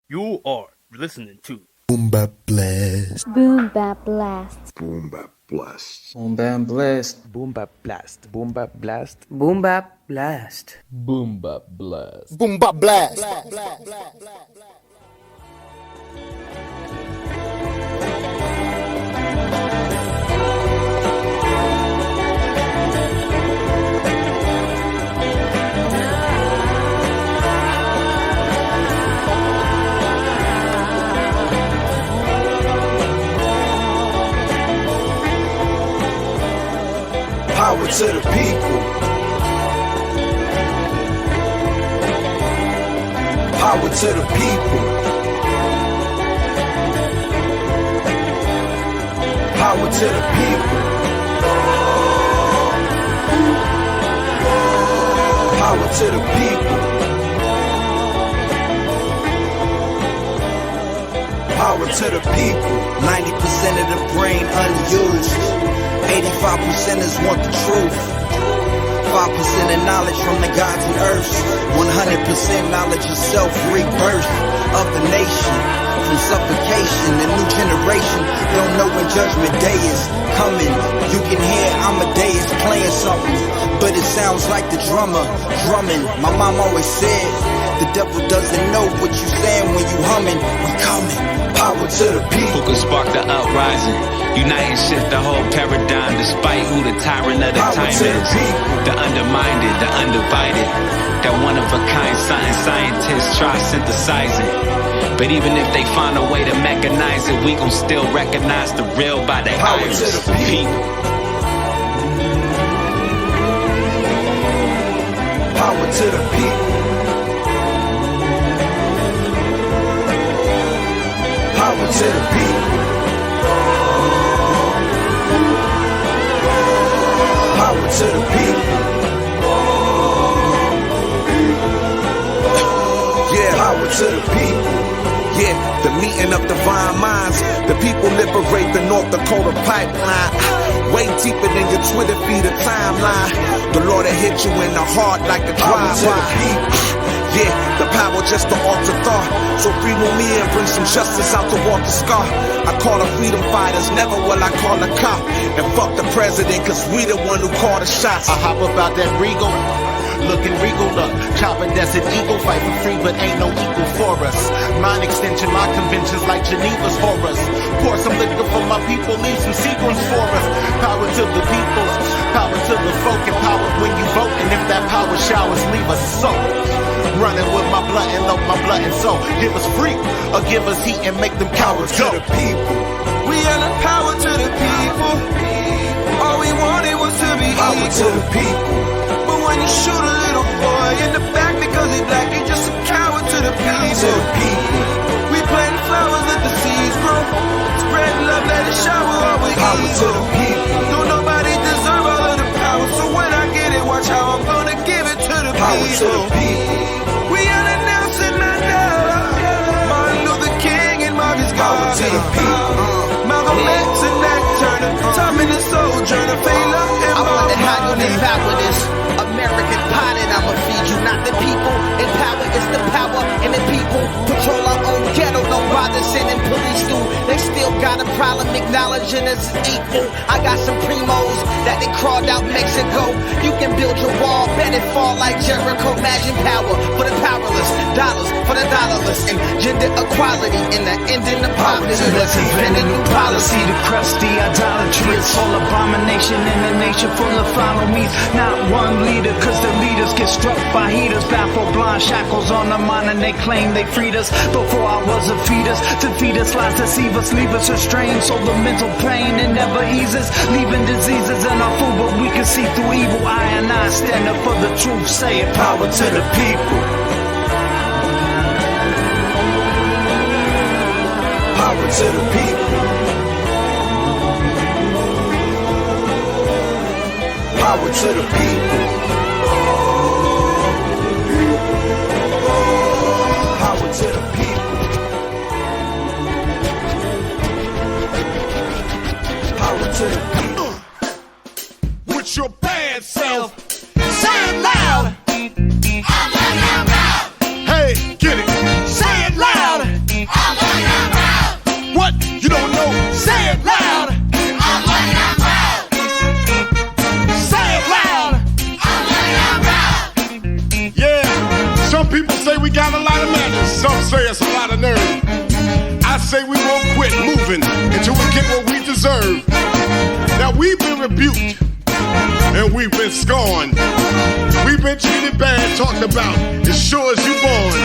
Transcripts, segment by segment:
You are listening to Boombap Blast. Boombap Blast. Boombap Blast. Boombap Blast. Boombap Blast. Boombap Blast. Boombap Blast. Boombap Blast. Boombap Blast. Power to the people. Power to the people. Power to the people. Power to the people. Power to the people. 90% of the brain unused. 85%ers want the truth. 5% of knowledge from the gods and earths. 100% knowledge of self-rebirth of the nation. From suffocation, the new generation don't know when judgment day is coming. You can hear Amadeus playing something, but it sounds like the drummer drumming. My mom always said, the devil doesn't know what you saying when you humming. We coming. Power to the people. Who can spark the uprising, unite and shift the whole paradigm, despite who the tyrant of the time is. The undermined, the undivided, that one-of-a-kind scientists try synthesizing. But even if they find a way to mechanize it, we gon' still recognize the real by the iris. People. Power to the people. Power to the people. Power to the people. Yeah, power to the people. Yeah, the meeting of divine minds. The people liberate the North Dakota pipeline. Way deeper than your Twitter feed or timeline. The Lord will hit you in the heart like a drive-by. Yeah, the power just to alter thought. So free with me and bring some justice out to walk the scar. I call the freedom fighters, never will I call a cop. And fuck the president, cause we the one who call the shots. I hop about that regal, looking regal up. Chopping that's an eagle, fight for free but ain't no equal for us. Mind extension, my conventions like Geneva's horrors. Pour some liquor for my people, leave some sequence for us. Power to the peoples, power to the folk, and power when you vote. And if that power showers, leave us soaked. Running with my blunt and load my blood and soul. Give us free or give us heat and make them cowards go. To the people. We are the power to the people. All we wanted was to be power equal. To the people. But when you shoot a little boy in the back because he's black, you're just a coward to the people. To the people. We plant flowers, let the seeds grow. Spread love, let it shower all we power ego. To the people. Don't nobody deserve all of the power, so when I get it, watch how I'm gonna give it to the power people. To the people. Power to the people. Malcolm X and Nat Turner, Tom and the Sojourner, Fela and I wonder how you live out with this American pie that I'ma feed you. Not the people in power, it's the power and the people. Patrol our own ghetto, don't bother sending police through. They still got a problem acknowledging us as equal. I got some primos that they crawled out Mexico. You can build your wall, bet it fall like Jericho. Imagine power for the powerless, dollars for the dollarless, and gender equality in the ending of poverty. Let's invent a new policy to crush the idolatry. It's all abomination in a nation full of follow me's. Not one leader, cause the leaders get struck by heaters. Baffled blind shackles on the mind and they claim they freed us. Before I was a fetus, to feed us lies, deceive us, leave us restrained. So the mental pain, it never eases. Leaving diseases in our food, but we can see through evil. I and I stand up for the truth, say it. Power to the people. Power to the people. Power to the people. Power to the people. Power to the people. With your bad self. Say it loud. Hey, get it. Say it loud. say it's a lot of nerve. I say we won't quit moving until we get what we deserve. Now we've been rebuked and we've been scorned. We've been treated bad, talked about as sure as you born.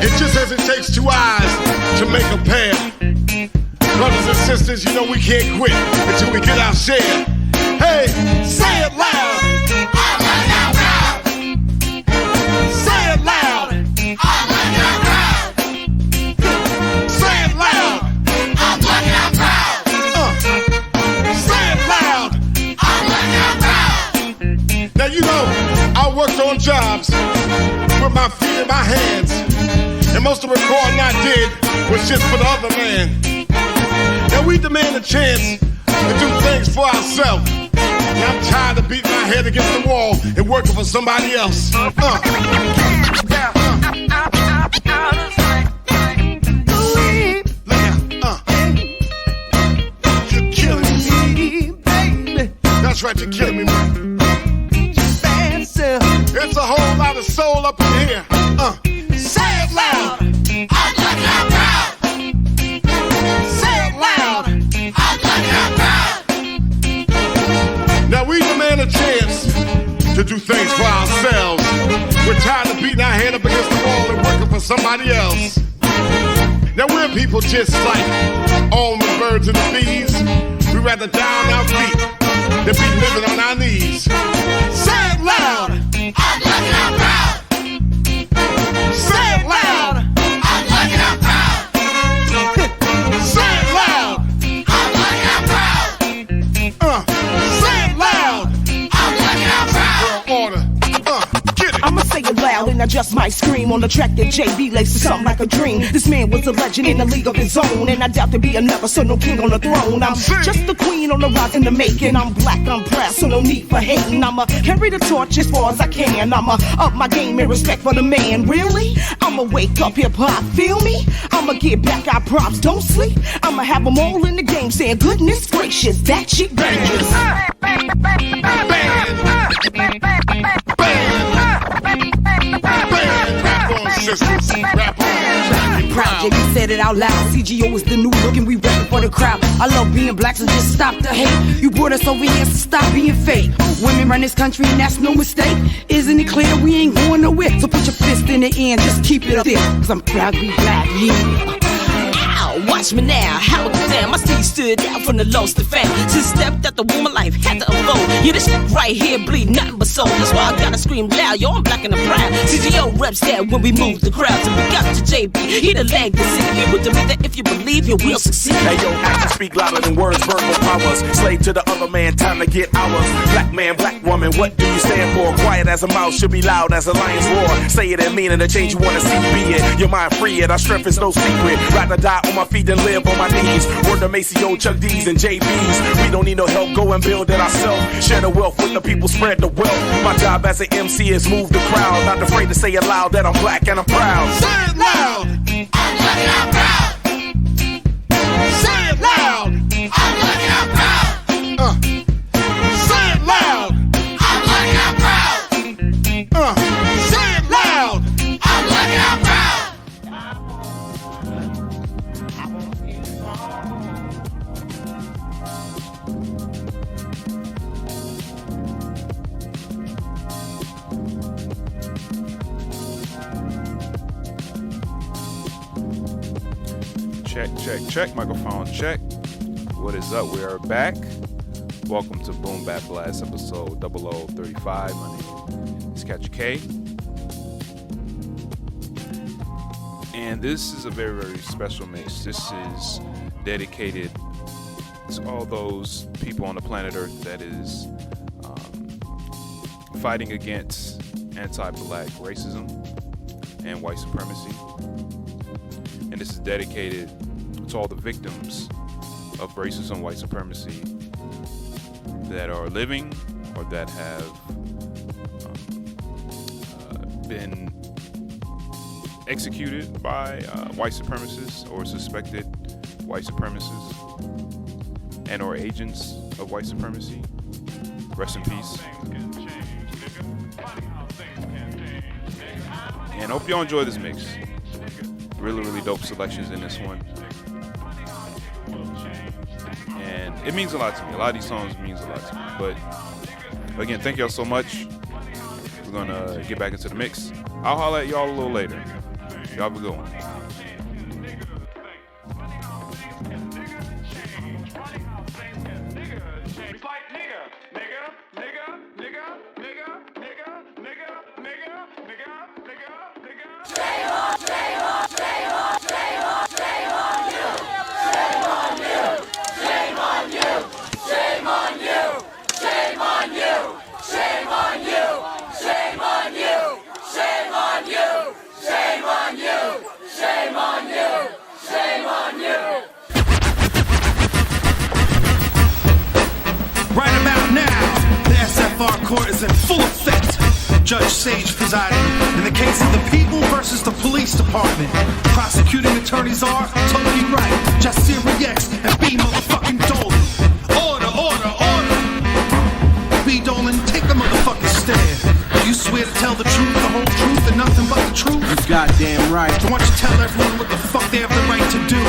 It just as it takes two eyes to make a pair. Brothers and sisters, you know we can't quit until we get our share. Hey, say it loud. I'm like I'm proud. Say it loud. I'm like I'm proud. Say it loud. I'm like I'm proud. Say it loud. I'm like I'm proud. Now you know, I worked on jobs with my feet and my hands, and most of the recording I did was just for the other man. Now we demand a chance to do things for ourselves. And I'm tired of beating my head against the wall and working for somebody else. You're killing me, baby. That's right, you're killing me, man. It's a whole lot of soul up in here. Say it loud. I'm like I'm proud. Say it loud. I'm like I'm proud. Now we demand a chance to do things for ourselves. We're tired of beating our head up against the wall and working for somebody else. Now we're people just like all the birds and the bees. We'd rather die on our feet than be living on our knees. Say it loud. I'm like I'm proud. Say it loud. I'm like I'm proud. Say it loud. I'm like I'm proud. Say it loud. I'm like I'm proud. Order. Get it. I'ma say it loud and I just might scream on the track that JB laces something like a dream. This man was a legend in a league of his own, and I doubt to be another, so no king on the throne. I'm just the queen on the rise in the making. I'm black, I'm proud, so no need for hating. I'ma carry the torch as far as I can. I'ma up my game in respect for the man. Really? I'ma wake up hip hop, feel me? I'ma get back our props, don't sleep. I'ma have them all in the game saying, goodness gracious, that shit dangerous. Project, you said it out loud. CGO is the new look and we reppin' for the crowd. I love being black, so just stop the hate. You brought us over here, so stop being fake. Women run this country and that's no mistake. Isn't it clear we ain't going nowhere? So put your fist in the air and just keep it up there. Cause I'm proud to be black, yeah. Watch me now, how it go down. My steed stood out from the lost to found. Since stepped out the womb of life, had to unfold. Yeah, this shit right here bleed nothing but soul. That's why I gotta scream loud, yo, I'm black and I'm proud. CGO reps that when we move the crowd. So we got to JB, he the legacy. He would admit that if you believe, you will succeed. Hey yo, actions speak louder than words, verbal powers. Slave to the other man, time to get ours. Black man, black woman, what do you stand for? Quiet as a mouse, should be loud as a lion's roar. Say it and mean it, the change you wanna see, be it. Your mind free it, our strength is no secret. Rather die on my feet than live on my knees. Word to Maceo, Chuck D's and JB's. We don't need no help, go and build it ourselves. Share the wealth with the people, spread the wealth. My job as an MC is move the crowd. Not afraid to say it loud that I'm black and I'm proud. Say it loud. I'm black and I'm proud. Say it loud. I'm black and I'm proud. Say it loud. I'm black and I'm proud. Say it loud. I'm black and I'm proud. Check, microphone check. What is up? We are back. Welcome to Boombap Blast episode 0035. My name is Catch K. And this is a very, very special mix. This is dedicated to all those people on the planet Earth that is fighting against anti-black racism and white supremacy. And this is dedicated to all the victims of racism, white supremacy that are living or that have been executed by white supremacists or suspected white supremacists and or agents of white supremacy. Rest in peace. And hope y'all enjoy this mix. Really dope selections in this one. And it means a lot to me. A lot of these songs means a lot to me. But again, thank y'all so much. We're gonna get back into the mix. I'll holler at y'all a little later. Y'all have a good one. Right about now, the SFR court is in full effect. Judge Sage presiding in the case of the people versus the police department. Prosecuting attorneys are totally right. Jasir X and B motherfucking Dolan. Order, order, order. B Dolan, take a motherfucking stand. Do you swear to tell the truth, the whole truth, and nothing but the truth? You goddamn right. So why don't you tell everyone what the fuck they have the right to do?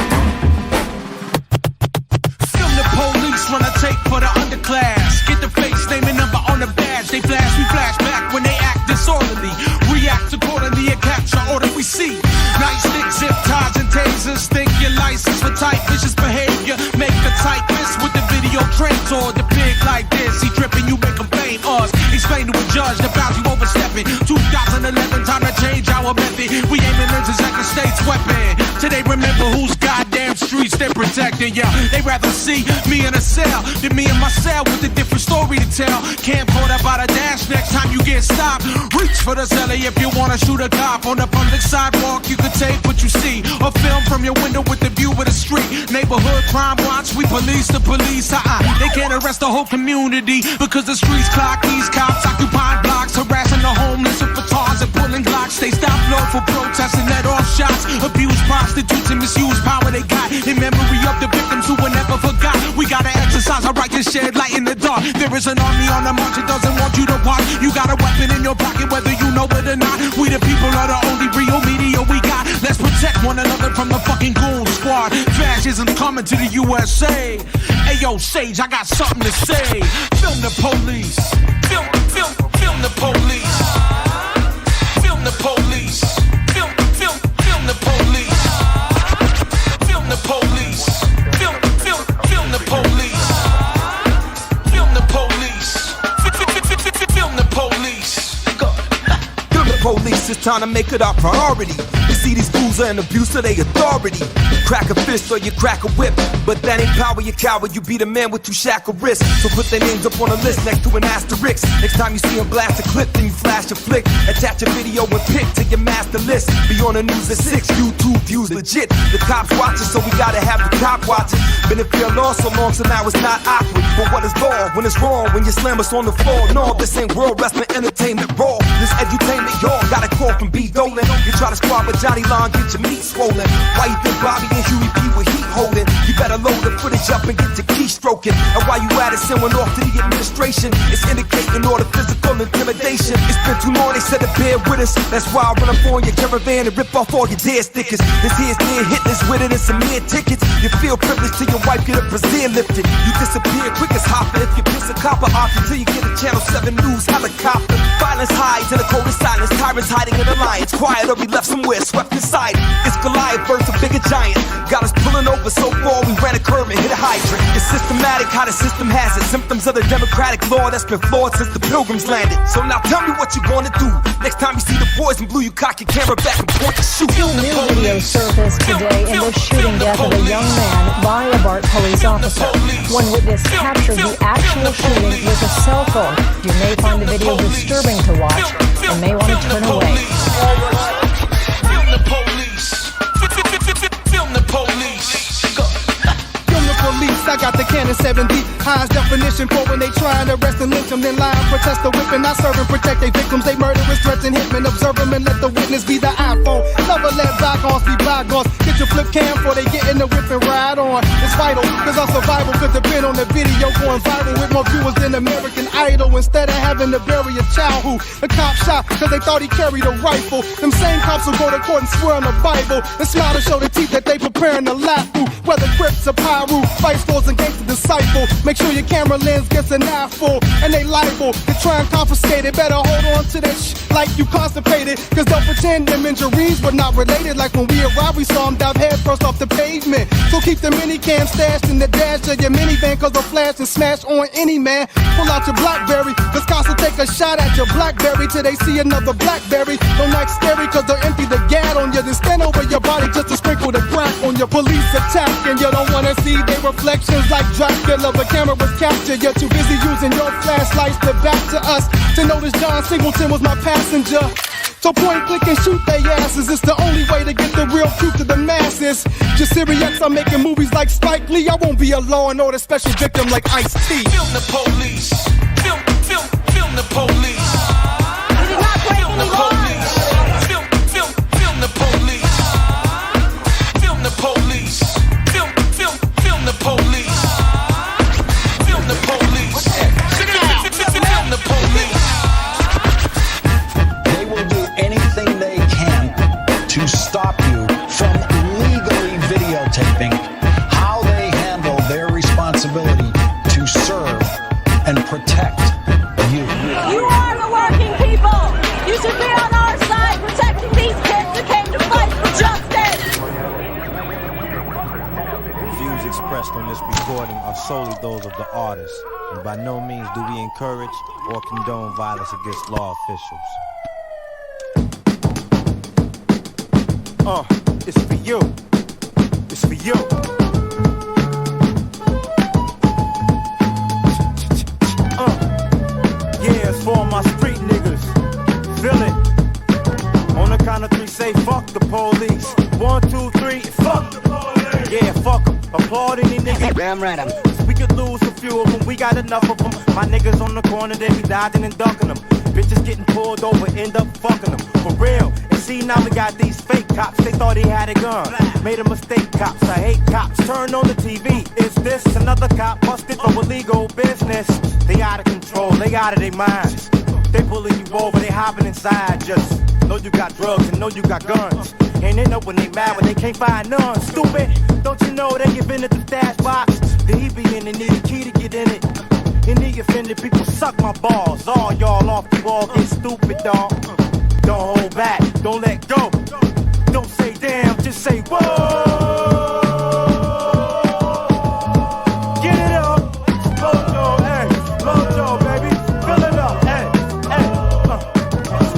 Police run a tape for the underclass. Get the face, name and number on the badge. They flash, we flash back when they act disorderly. React accordingly and capture order we see. Nightsticks, zip ties, and tasers. Think your license for tight vicious behavior. Make a tight fist with the video trains or the pig like this. He tripping, you make him blame us. Explain to a judge the bounds you overstepping. 2011, time to change our method. We aiming into second state's weapon. Today remember whose goddamn streets they're protecting. Yeah, they rather see me in a cell than me in my cell with a different story to tell. Can't caught up out a dash next time you get stopped. Reach for the celly if you wanna shoot a cop on the public sidewalk. You can take what you see or film from your window with the view of the street. Neighborhood crime watch, we police the police. They can't arrest the whole community because the streets clock. These cops occupying blocks, harassing the homeless with batons and pulling glocks. They stop law for protests and let off shots. Abuse prostitutes and misuse power they got in memory of the victims who were never forgot. We gotta exercise our right to shed light in the dark. There is an army on the march that doesn't want you to watch. You got a weapon in your pocket whether you know it or not. We the people are the only real media we got. Let's protect one another from the fucking goon squad. Fascism's coming to the USA. Ayo Sage, I got something to say. Film the police. Film the police. Film the police. Film the police. Film the police. Film the police. Film the police. Film the police. Film the police, it's time to make it our priority. You see these fools are an abuse of their authority. Crack a fist or you crack a whip, but that ain't power, you coward. You beat a man with 2 shackle wrists. So put their names up on a list next to an asterisk. Next time you see them blast a clip, then you flash a flick. Attach a video and pick to your master list. Be on the news at 6, YouTube views legit. The cops watching, so we gotta have the cop watching. Been in fear law so long, so now it's not awkward. But what is law when it's wrong? When you slam us on the floor? No, this ain't world wrestling entertainment raw. This edutainment, y'all got a call from B Dolan. You try to squad with Johnny Long, get your meat swollen. Why you think Bobby and Huey P with heat holding? You better load the footage up and get your key stroking. And while you at it, send one off to the administration. It's indicating all the physical intimidation. It's been too long, they said to bear with us. That's why I run up on your caravan and rip off all your dead stickers. This here's near hitting with it and some mere tickets. You feel privileged till your wife get a brassiere lifted. You disappear quick as Hopper if you piss a copper off until you get a Channel 7 News helicopter. Violence hides in the coldest silence. Tyrants hiding in alliance. Quiet or be left somewhere swept inside. It's Goliath versus a bigger giant. Got us pulling over so far we ran a curve and hit a hydrant. It's systematic how the system has it. Symptoms of the democratic law that's been flawed since the pilgrims landed. So now tell me what you're gonna do. Next time you see the boys in blue, you cock your camera back and point to shoot. A new video surfaced today in the shooting death of a young man by a BART police officer. One witness captured the actual shooting with a cell phone. You may find the video disturbing to watch and may want to turn away. Film the police. Film the police. Film the police. I got the cannon 7 deep. Highest definition for when they trying to arrest and lynch them. Then lie and protest the whip and not serve and protect their victims. They murderers, threats, and hitmen. Observe them and let the witness be the iPhone. Never let bygones be bygones. Get your flip cam before they get in the whip and ride on. It's vital, cause our survival could depend on the video going viral with more viewers than American Idol. Instead of having to bury a child who the cop shot cause they thought he carried a rifle. Them same cops will go to court and swear on the Bible and smile to show the teeth that they preparing to laugh through. Whether Crips or Pyru, vice lords and gangster disciple. Make sure your camera lens gets an eye full and they liable to try and confiscate it. Better hold on to that like you constipated, cause they'll pretend them injuries were not related. Like when we arrived, we saw them dive head first off the pavement. So keep the minicam stashed in the dash of your minivan, cause they'll flash and smash on any man. Pull out your Blackberry, cause cops will take a shot at your Blackberry till they see another Blackberry. Don't act scary, cause they'll empty the gat on you, then stand over your body just to sprinkle the crack on your. Police attack and you don't wanna see their reflections like Dracula. The camera was captured, you're too busy using your flashlights to back to us to notice John Singleton was my passenger. So point, click, and shoot they asses. It's the only way to get the real truth to the masses. Just Syriacs are making movies like Spike Lee. I won't be a Law and Order special victim like Ice-T. Film the police. Film the police. Film the police. Film the police. Film the police. Film the police. Film the police. Film the police. They will do anything they can to stop you from legally videotaping how they handle their responsibility to serve and protect you. You are the working people. You should be on our side protecting these kids who came to fight for justice. The views expressed on this recording are solely those of the artist, and by no means do we encourage or condone violence against law officials. It's for you. It's for you. Yeah, it's for my street niggas. Feel it. On the count of 3, say fuck the police. 1, 2, 3, fuck the police. Yeah, fuck them. Applaud any nigga. Damn right, we could lose a few of them. We got enough of them. My niggas on the corner, they be dodging and ducking them. Bitches getting pulled over, end up fucking them. For real. And see, now we got these fake cops. They thought he had a gun. Made a mistake, cops. I hate cops. Turn on the TV. Is this another cop busted for illegal business? They out of control. They out of their minds. They pulling you over. They hopping inside. Just know you got drugs and know you got guns. And they know when they mad when they can't find none. Stupid. Don't you know they give in at the stash box? Then he be in and need a key to get in it. Any offended people suck my balls. All y'all off the wall get stupid, dog. Don't hold back, don't let go. Don't say damn, just say whoa. Get it up, Mojo, hey, Mojo, baby, fill it up, hey.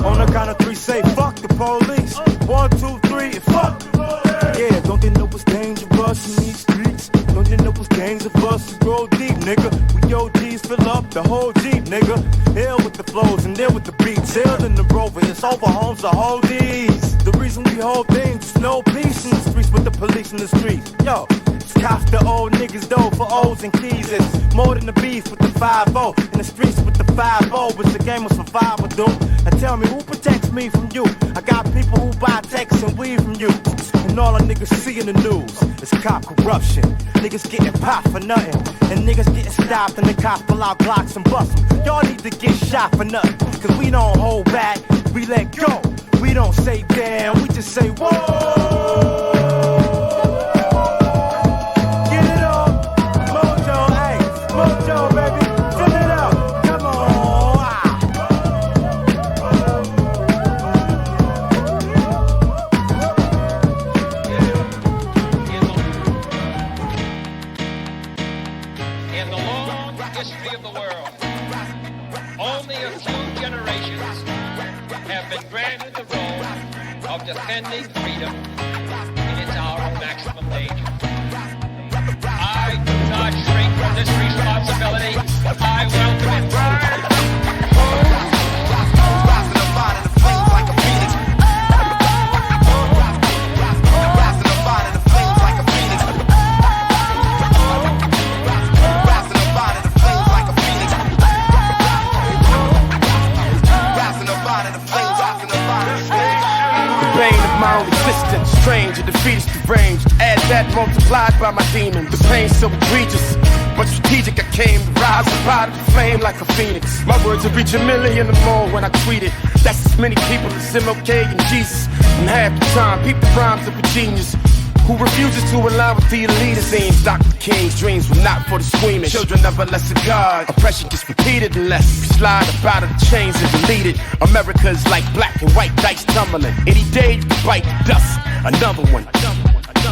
On the count of 3, say fuck the police. 1, 2, 3, fuck the police. Yeah, don't they know it's dangerous in these streets? Don't you know it's gangs of us who go deep, nigga? We OGs fill up the whole Jeep, nigga. Hill with the flows and there with the beats. Hill in the Rover, it's over homes to hold these. The reason we hold things is no peace in the streets with the police in the streets. Yo, it's cops the old niggas though for O's and keys. It's more than the beef with the 5-0. In the streets with the 5-0. It's a game of survival, dude. Now tell me who protects me from you? I got people who buy texts and weed from you. And all the niggas see in the news is cop corruption. Niggas getting popped for nothing. And niggas getting stopped and the cops pull out Glocks and bust them. Y'all need to get shot for nothing. Cause we don't hold back, we let go. We don't say damn, we just say whoa. Get it up, Mojo, hey, Mojo, baby, fill it up, come on. In the long history of the world, only a few generations have been granted the role of defending freedom in its hour of maximum danger. I do not shrink from this responsibility. I welcome it. Rising up out of the flames like a phoenix. Rising up out of the flames like a phoenix. that multiplied by my demon. The pain so egregious, but strategic. I came to rise and ride the flame like a phoenix. My words will reach 1 million or more when I tweet it. That's as many people as MLK and Jesus. And half the time, people rhymes of a genius who refuses to align with the elite. It seems Dr. King's dreams were not for the squeamish. Children of a lesser God. Oppression gets repeated unless we slide up out of the chains and delete it. America's like black and white dice tumbling. Any day you can bite the dust. Another one.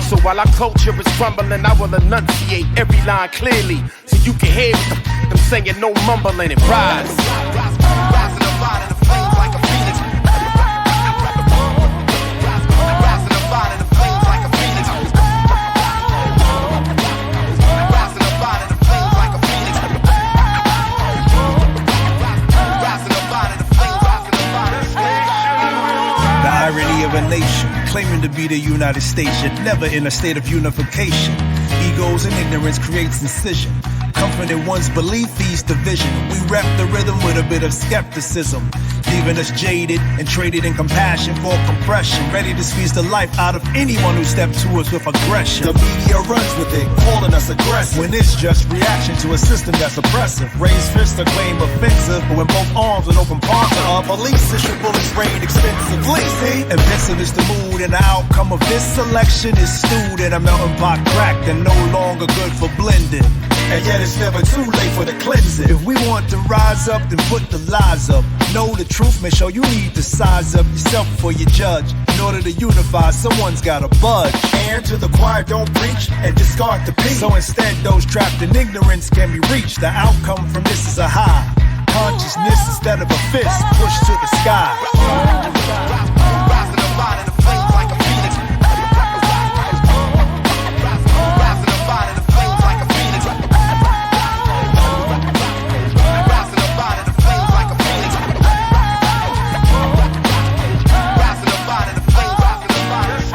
So while our culture is crumbling, I will enunciate every line clearly, so you can hear what I'm saying, no mumbling. It rise. Rising up out of the flames like a phoenix. Rising up out of the flames like a phoenix. Rising up out of the flames like a phoenix. Rising up out of the flames, rising up out of the flames. The irony of a nation claiming to be the United States, yet never in a state of unification. Egos and ignorance creates incision. Comfort in one's belief feeds division. We rap the rhythm with a bit of skepticism, leaving us jaded and traded in compassion for compression, ready to squeeze the life out of anyone who stepped to us with aggression. The media runs with it, calling us aggressive, when it's just reaction to a system that's oppressive. Raise fists to claim offensive, but when both arms and open palms are up, police issue bullets rain extensively. See, offensive is the mood, and the outcome of this selection is stewed in a melting pot cracked and no longer good for blending. And yet it's never too late for the cleansing. If we want to rise up, then put the lies up. Know the truth, make sure you need to size up yourself before you judge. In order to unify, someone's gotta budge. And to the choir, don't preach and discard the peace. So instead, those trapped in ignorance can be reached. The outcome from this is a high consciousness instead of a fist pushed to the sky. Rising up out of the flames like a phoenix. Rising up out of the flames like a phoenix. Rising up out of the flames like a phoenix. Rising up out of the flames, rising up out of the flames.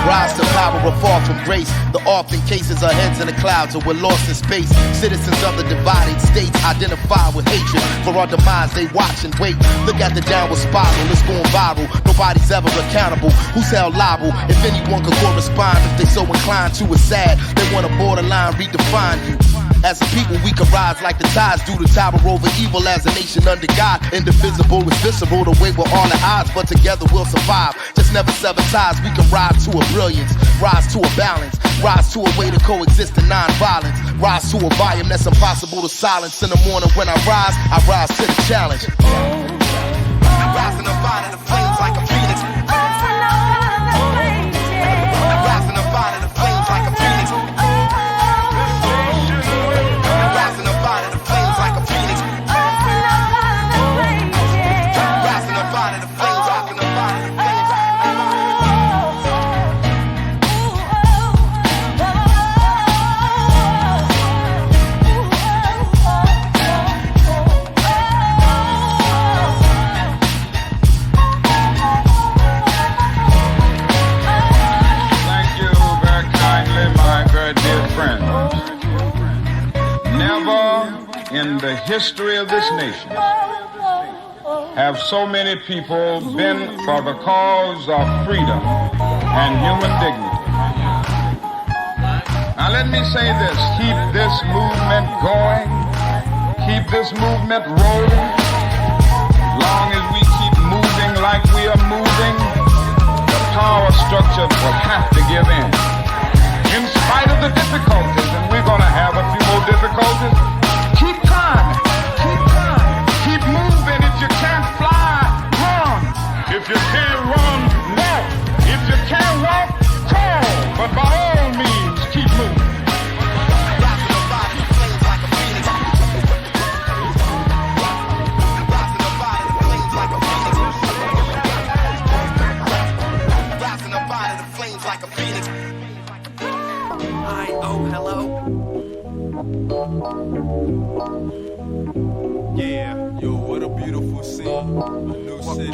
Rise to power or fall from grace. The often cases are heads in the clouds or we're lost in space. Citizens of the divided states identify with hatred. For our demise, they watch and wait. Look at the downward spiral, it's going viral. Nobody's ever accountable. Who's held liable? If anyone could correspond, if they so inclined to, it's sad. They want a borderline redefine you. As a people, we can rise like the tides do the tower over evil. As a nation under God, indivisible is visceral. The way we're all at odds, but together we'll survive. Just never sever ties. We can rise to a brilliance, rise to a balance, rise to a way to coexist in non-violence, rise to a volume that's impossible to silence. In the morning when I rise to the challenge. Rising up out of the flames like a phoenix. Rising up out of the flames like a phoenix. Rising up out of the flames like a phoenix. Rising up out of the flames, rising up out of the flames. In the history of this nation, have so many people been for the cause of freedom and human dignity. Now let me say this, keep this movement going, keep this movement rolling. Long as we keep moving like we are moving, the power structure will have to give in. In spite of the difficulties, and we're going to have a few more difficulties, keep climbing, keep moving. If you can't fly, run. If you can't run, walk. If you can't walk, crawl. But by all means, keep moving. Rising up out of the flames like a phoenix. Rising up out of the flames like a phoenix. Rising up out of the flames like a phoenix. Hi, oh, hello. Yeah, yo, what a beautiful scene. A new city.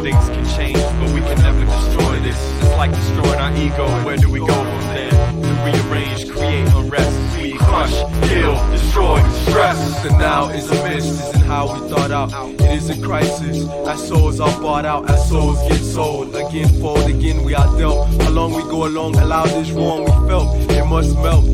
Things can change, but we can never destroy this. It's like destroying our ego. Where do we go from there? To rearrange, create unrest. We crush crush, kill, destroy, stress. And now is a mist, isn't how we thought out. It is a crisis, as souls are bought out, as souls get sold. Again, fold, again we are dealt. How long we go along, allow this wrong we felt. It must melt,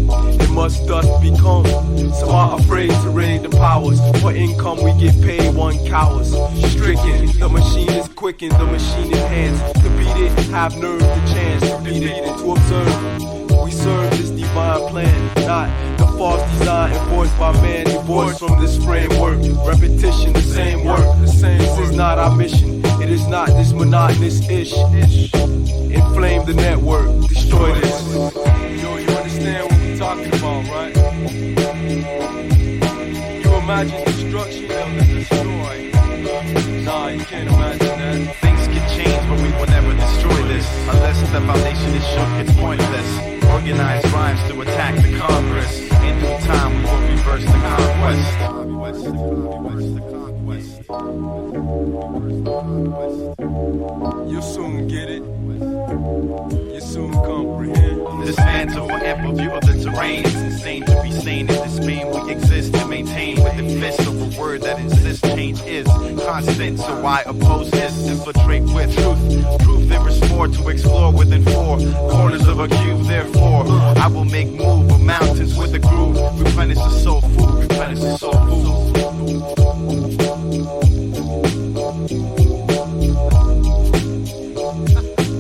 it must thus become. Some are afraid to raid the powers. For income we get paid, one cowards. Stricken, the machine is quickened, the machine enhanced. To beat it, have nerve the chance to beat it, to observe. We serve this divine plan, not the false design enforced by man, divorced from this framework. Repetition, the same work, this is not our mission. It is not this monotonous ish. Inflame the network, destroy this. Yo, you understand what we're talking about, right? You imagine destruction, they'll destroy. Nah, you can't imagine that. Things can change, but we will never destroy this. Unless the foundation is shook, it's pointless. Organized rhymes to attack the Congress. In due time, we will reverse the conquest. You'll soon get it. You'll soon comprehend. Dismantle for ample view of the terrain. It's insane to be sane in this pain we exist to maintain. With the fist of a word that insists change is constant. So why oppose this? Infiltrate with truth. Prove there is more to explore within four corners of a cube. Therefore, I will make move of mountains with a groove. Replenish the soul food. Replenish the soul food.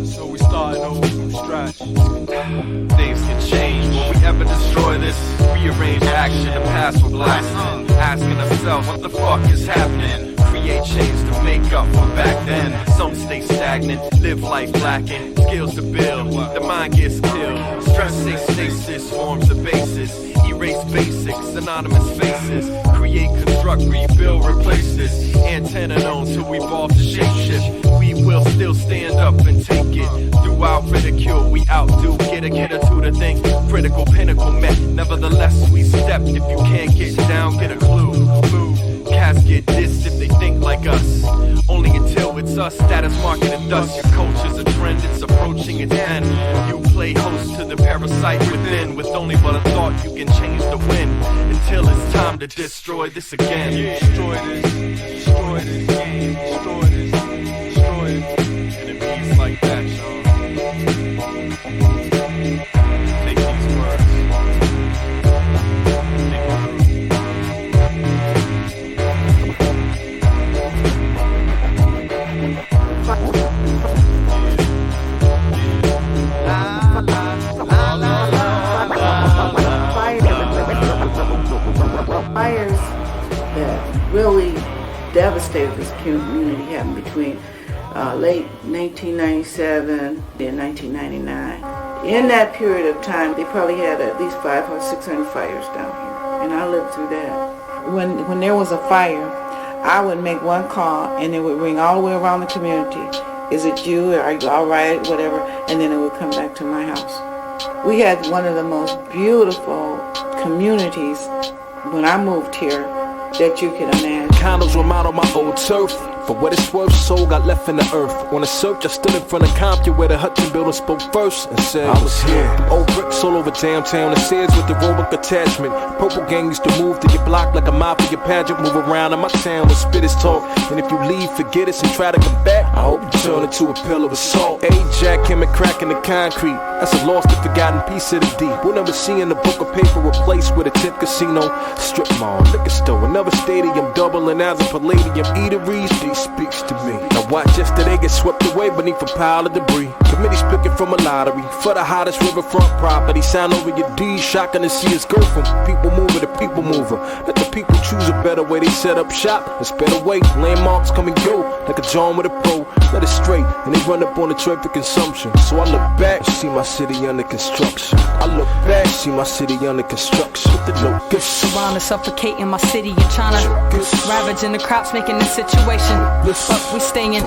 So we starting over from scratch. Things can change. Will we ever destroy this? Rearrange action, the past will blasting. Asking ourselves what the fuck is happening. Create change to make up for back then. Some stay stagnant, live life lacking. Skills to build, the mind gets killed. Stress stasis forms the basis. Erase basics, anonymous faces. Create, construct, rebuild, replace this. Antenna known to evolve to shapeshift. We will still stand up and take it. Throughout ridicule, we outdo. Get a kid or two to think. Critical pinnacle met. Nevertheless, we step. If you can't get down, get a clue. Move. Cats get dissed if they think like us. Only until it's us. Status market and dust. Your culture's a trend, it's approaching its end. You play host to the parasite within. With only but a thought, you can change the wind. Until it's time to destroy this again. Destroy this, destroy this, destroy this, destroy it. And it beats like that, y'all. Take these words. Fires that really devastated this community happened between late 1997 and 1999. In that period of time, they probably had at least 500 or 600 fires down here, and I lived through that. When there was a fire, I would make one call, and it would ring all the way around the community. Is it you? Are you all right? Whatever. And then it would come back to my house. We had one of the most beautiful communities when I moved here that you can imagine. Condos were out on my old turf. For what it's worth, soul got left in the earth. On a search, I stood in front of Compton where the Hudson builder spoke first and said, I was here. Old bricks all over downtown, the Sears with the aerobic attachment. Purple gang used to move to your block like a mafia pageant. Move around in my town with spitters talk. And if you leave, forget us and try to come back, I hope you turn into a pillar of salt. Ajax came and cracking the concrete. That's a lost and forgotten piece of the deep. We'll never see in the book of paper replaced with a tip casino, strip mall, liquor store, another stadium, doubling as a palladium. Eateries, speaks to me. Now watch yesterday get swept away beneath a pile of debris. Committees picking from a lottery for the hottest riverfront property. Sign over your deeds, shocking to see us go from people mover to people mover. Let the people choose a better way. They set up shop, it's better way. Landmarks come and go like a John with a pro. Let it straight and they run up on the traffic consumption. So I look back, see my city under construction. I look back, see my city under construction. With the locusts surround and suffocating my city and trying to ravaging the crops, making the situation. But we staying,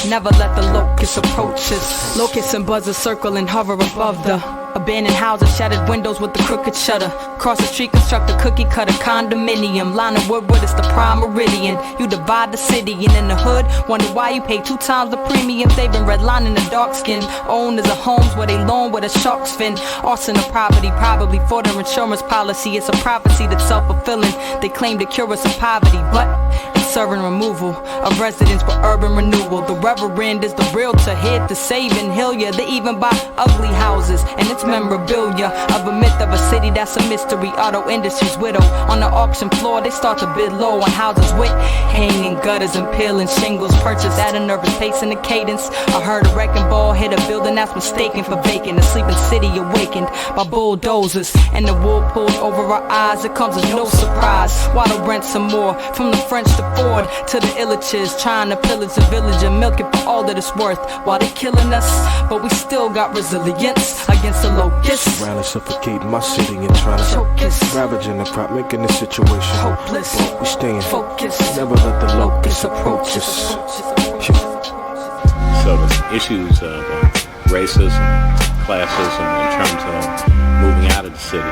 never let the locusts approach us. Locusts and buzzers circle and hover above the Abandoned houses, shattered windows with the crooked shutter. Cross the street, construct a cookie cutter condominium. Line of Woodward, it's the prime meridian. You divide the city, and in the hood, wonder why you pay 2 times the premium. They've been redlining the dark skin. Owners of homes where they loan with a shark's fin. Arson of property, probably for their insurance policy. It's a prophecy that's self-fulfilling. They claim to cure us of poverty, but it's serving removal of residents for urban renewal. The reverend is the realtor, here to save and heal ya. They even buy ugly houses, and it's memorabilia of a myth of a city that's a mystery. Auto industry's widow. On the auction floor, they start to bid low on houses with hanging gutters and peeling shingles. Purchased at a nervous pace and a cadence. I heard a wrecking ball hit a building that's mistaken for vacant. A sleeping city awakened by bulldozers, and the wool pulled over our eyes. It comes as no surprise. Why to rent some more? From the French to Ford to the Illiches, trying to pillage the village and milk it for all that it's worth. While they killing us, but we still got resilience against the locusts. Around and suffocate my city and trying to choke us. Ravaging the crop, making the situation hopeless. But we staying focused. Never let the locusts approach us. So the issues of racism, classism in terms of moving out of the city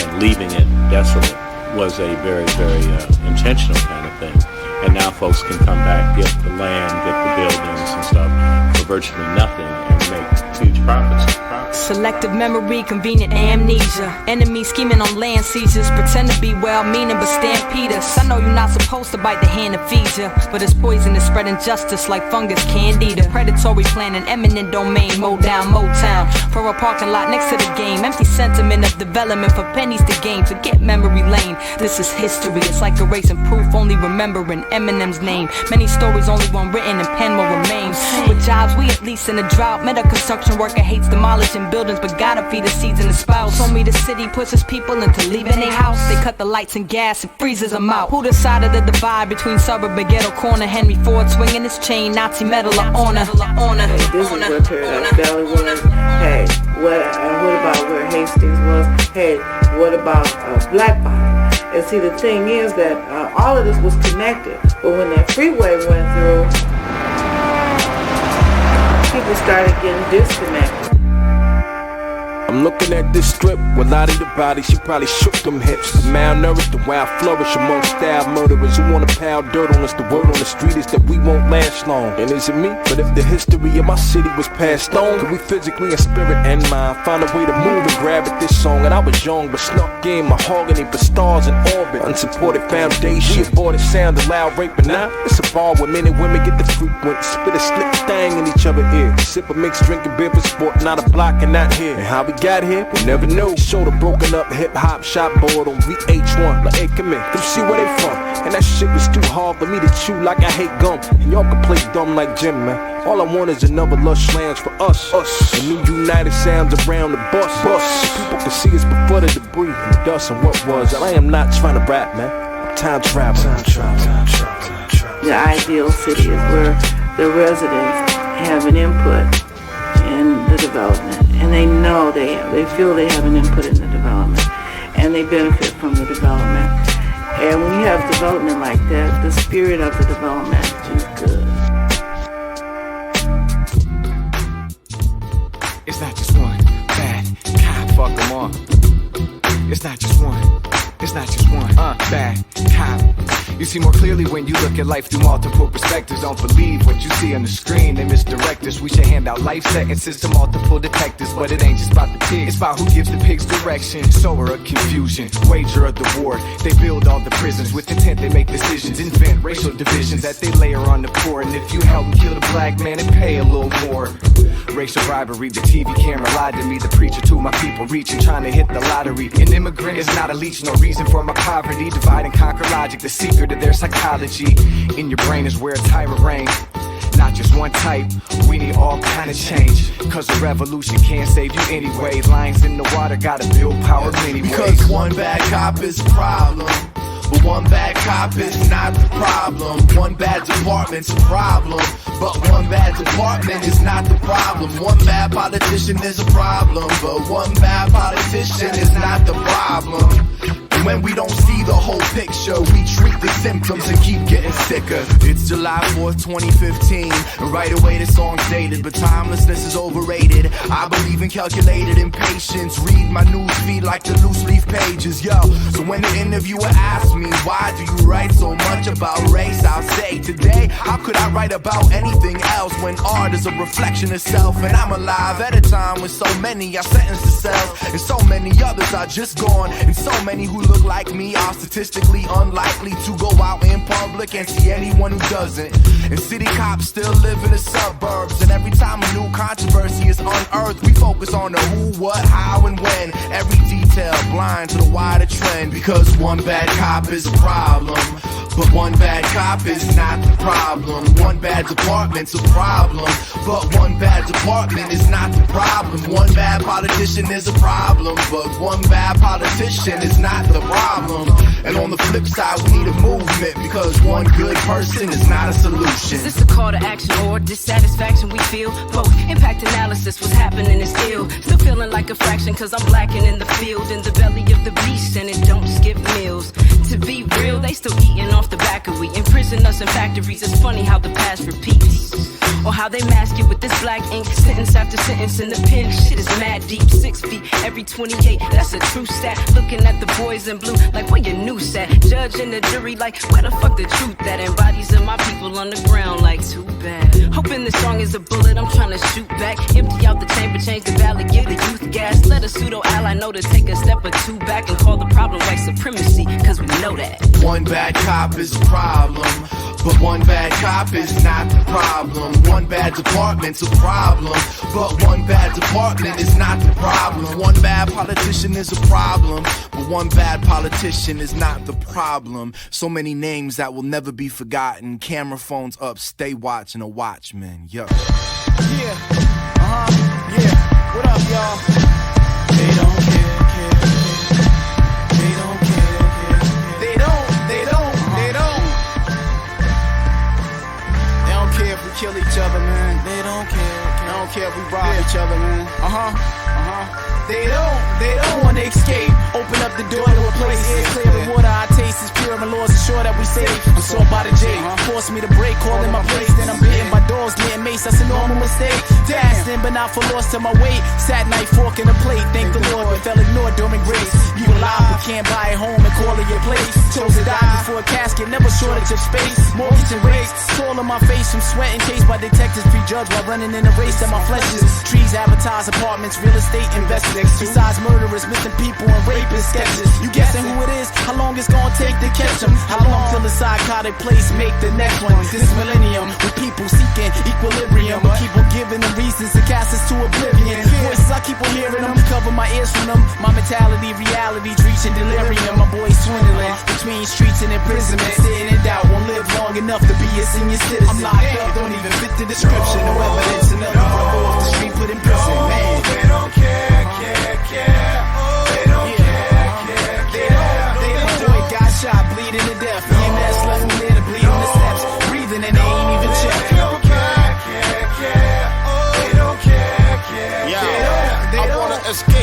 and leaving it desolate was a very, very intentional kind of thing. And now folks can come back, get the land, get the buildings and stuff for virtually nothing and make huge profits. Selective memory, convenient amnesia. Enemies scheming on land seizures. Pretend to be well-meaning but stampede us. I know you're not supposed to bite the hand that feeds you, but it's poison is spreading justice like fungus candida. Predatory planning, eminent domain. Mow down Motown for a parking lot next to the game. Empty sentiment of development for pennies to gain. Forget memory lane. This is history. It's like erasing proof, only remembering Eminem's name. Many stories, only one written, and pen will remain. With jobs, we at least in a drought. Met a construction worker hates demolishing buildings, but gotta feed the seeds and the sprouts. Told me the city pushes people into leaving their house. They cut the lights and gas and freezes them out. Who decided the divide between suburb and ghetto corner? Henry Ford swinging his chain, Nazi medal of honor. Hey, this is where Paradise Valley was. Hey, what about where Hastings was? Hey, what about Black Bottom? And see, the thing is that all of this was connected, but when that freeway went through, people started getting disconnected. I'm looking at this strip with Lottie the body, she probably shook them hips. The malnourished, the wild flourish among style murderers who wanna pound dirt on us. The word on the street is that we won't last long. And is it me? But if the history of my city was passed on, could we physically in spirit and mind find a way to move and grab at this song? And I was young but snuck in mahogany for stars in orbit. Unsupported foundation, we aborted sound of loud rape, but now it's a bar where men and women get the frequent spit a slick thing in each other's ear. Sip a mix, drinking beer for sport, not a block and not here. And how we got here, we'll never know. Showed a broken up hip hop shop board on VH1. Like, hey, come in, come see where they from. And that shit was too hard for me to chew like I hate gum. And y'all can play dumb like Jim, man. All I want is another lush lounge for us. And new united sounds around the bus. People can see us before the debris and the dust and what was. And I am not trying to rap, man. I'm time travel. The ideal city is where the residents have an input in the development. And they know they feel they have an input in the development, and they benefit from the development. And when you have development like that, the spirit of the development is good. It's not just one bad cop, fuck them all. It's not just one. It's not just one bad cop. You see more clearly when you look at life through multiple perspectives. Don't believe what you see on the screen, they misdirect us. We should hand out life sentences to multiple detectives, but it ain't just about the pigs, it's about who gives the pigs direction. Sower of confusion, wager of the war. They build all the prisons with intent, they make decisions. Invent racial divisions that they layer on the poor. And if you help them kill the black man and pay a little more. Racial bribery, the TV camera lied to me. The preacher to my people reaching, trying to hit the lottery. An immigrant is not a leech, no reason for my poverty. Divide and conquer logic, the secret of their psychology. In your brain is where a tyrant reigns. Not just one type, we need all kind of change. Cause a revolution can't save you anyway. Lines in the water gotta build power anyway. Because one bad cop is a problem, but one bad cop is not the problem. One bad department's a problem, but one bad department is not the problem. One bad politician is a problem, but one bad politician is not the problem. And when we don't see the whole picture, we treat the symptoms and keep getting sicker. It's July 4th, 2015, and right away the song's dated, but timelessness is overrated. I believe in calculated impatience, read my news feed like the loose leaf pages, yo. So when the interviewer asks me, why do you write so much about race, I'll say, today, how could I write about anything else when art is a reflection of self? And I'm alive at a time when so many are sentenced to cells, and so many others are just gone, and so many who look like me are statistically unlikely to go out in public and see anyone who doesn't. And city cops still live in the suburbs, and every time a new controversy is unearthed, we focus on the who, what, how, and when. Every detail blind to the wider trend, because one bad cop is a problem, but one bad cop is not the problem. One bad department's a problem, but one bad department is not the problem. One bad politician is a problem, but one bad politician is not the problem. And on the flip side, we need a movement, because one good person is not a solution. Is this a call to action or dissatisfaction we feel? Both. Impact analysis, what's happening is ill. Still feeling like a fraction, cause I'm lacking in the field, in the belly of the beast, and it don't skip meals. To be real, they still eating off the back of we. Imprison us in factories, it's funny how the past repeats. Or how they mask it with this black ink, sentence after sentence in the pen. Shit is mad deep, 6 feet every 28, that's a true stat. Looking at the boys in blue, like where your noose at? Judge and the jury, like where the fuck the truth at? And bodies of my people on the ground, like too bad. Hoping this song is a bullet, I'm trying to shoot back. Empty out the chamber, change the valley, give the youth gas. Let a pseudo ally know to take a step or two back and call the problem white supremacy, cause we know that. One bad cop is a problem, but one bad cop is not the problem. One bad department's a problem, but one bad department is not the problem. One bad politician is a problem, but one bad politician is not the problem. So many names that will never be forgotten. Camera phones up, stay watching a watchman, yo. Yeah, yeah, what up, y'all? They don't care. They don't care. They don't care if we kill each other, man. They don't care. They don't care if we rob each other, man. They don't wanna escape. Open up the door to a place air clear. The water I taste is pure, and laws ensure that we safe. I'm sought by the J, force me to break, calling my place. Then I'm bitten by doors, getting maced, that's a normal mistake. Destined, but not for loss to my weight. Sat night, fork in a plate, thank the Lord, but fell ignored during grace. You alive, but can't buy a home and call it your place. Chose to die before a casket, never shortage of space. Mortgage and race, toil on my face from sweat and chased by detectives, prejudged while running in a race that my flesh is. Trees advertise apartments, real estate investors. Besides murderers, missing people, and rapist sketches. You guessing who it is? How long it's gonna take to catch them? How long till the psychotic place make the next one? This millennium, with people seeking equilibrium. Keep on giving them reasons to cast us to oblivion. Voices, I keep on hearing them, cover my ears from them. My mentality, reality's reaching delirium. My boy's swindling between streets and imprisonment. Sitting in doubt, won't live long enough to be a senior citizen. I'm locked up, don't even fit the description. No evidence, another brother off the street, put in prison. Man, they don't care. Shot, bleeding to death. EMS left me there to bleed on the steps. Breathing and they ain't even checked. They don't care. They don't care. Yeah, I wanna escape.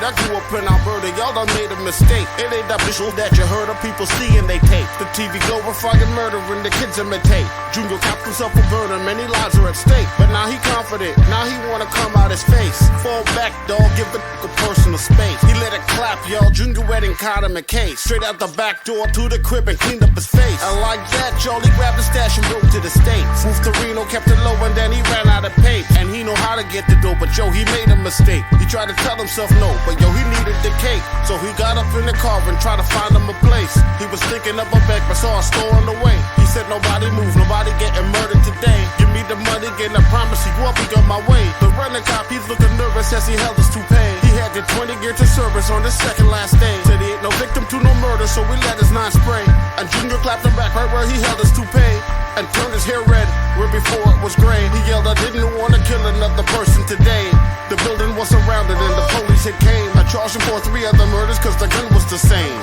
I grew up in Alberta, y'all done made a mistake. It ain't that visual that you heard of people see and they tape. The TV glorifying murder and the kids imitate. Junior capped himself for burner, many lives are at stake. But now he confident, now he wanna come out his face. Fall back, dog, give the personal space. He let it clap, y'all. Junior wedding caught him a case. Straight out the back door to the crib and cleaned up his face. And like that, Jolie grabbed the stash and rode to the States. Moved to Reno, kept it low, and then he ran out of pay. And he know how to get the dough, but yo, he made a mistake. He tried to tell himself no, but yo, he needed the cake. So he got up in the car and tried to find him a place. He was thinking of a bag, but saw a store on the way. He said nobody move, nobody getting murdered today. Give me the money, get I promise he won't be on my way. The running cop, he's looking nervous as he held his toupee. He had the 20 years of service on his second last day. Said he ain't no victim to no murder, so we let his nine spray. And Junior clapped him back right where he held his toupee. And turned his hair red, where before it was gray. He yelled, I didn't want to kill another person today. The building was surrounded and the police had came. I charged him for 3 other murders cause the gun was the same.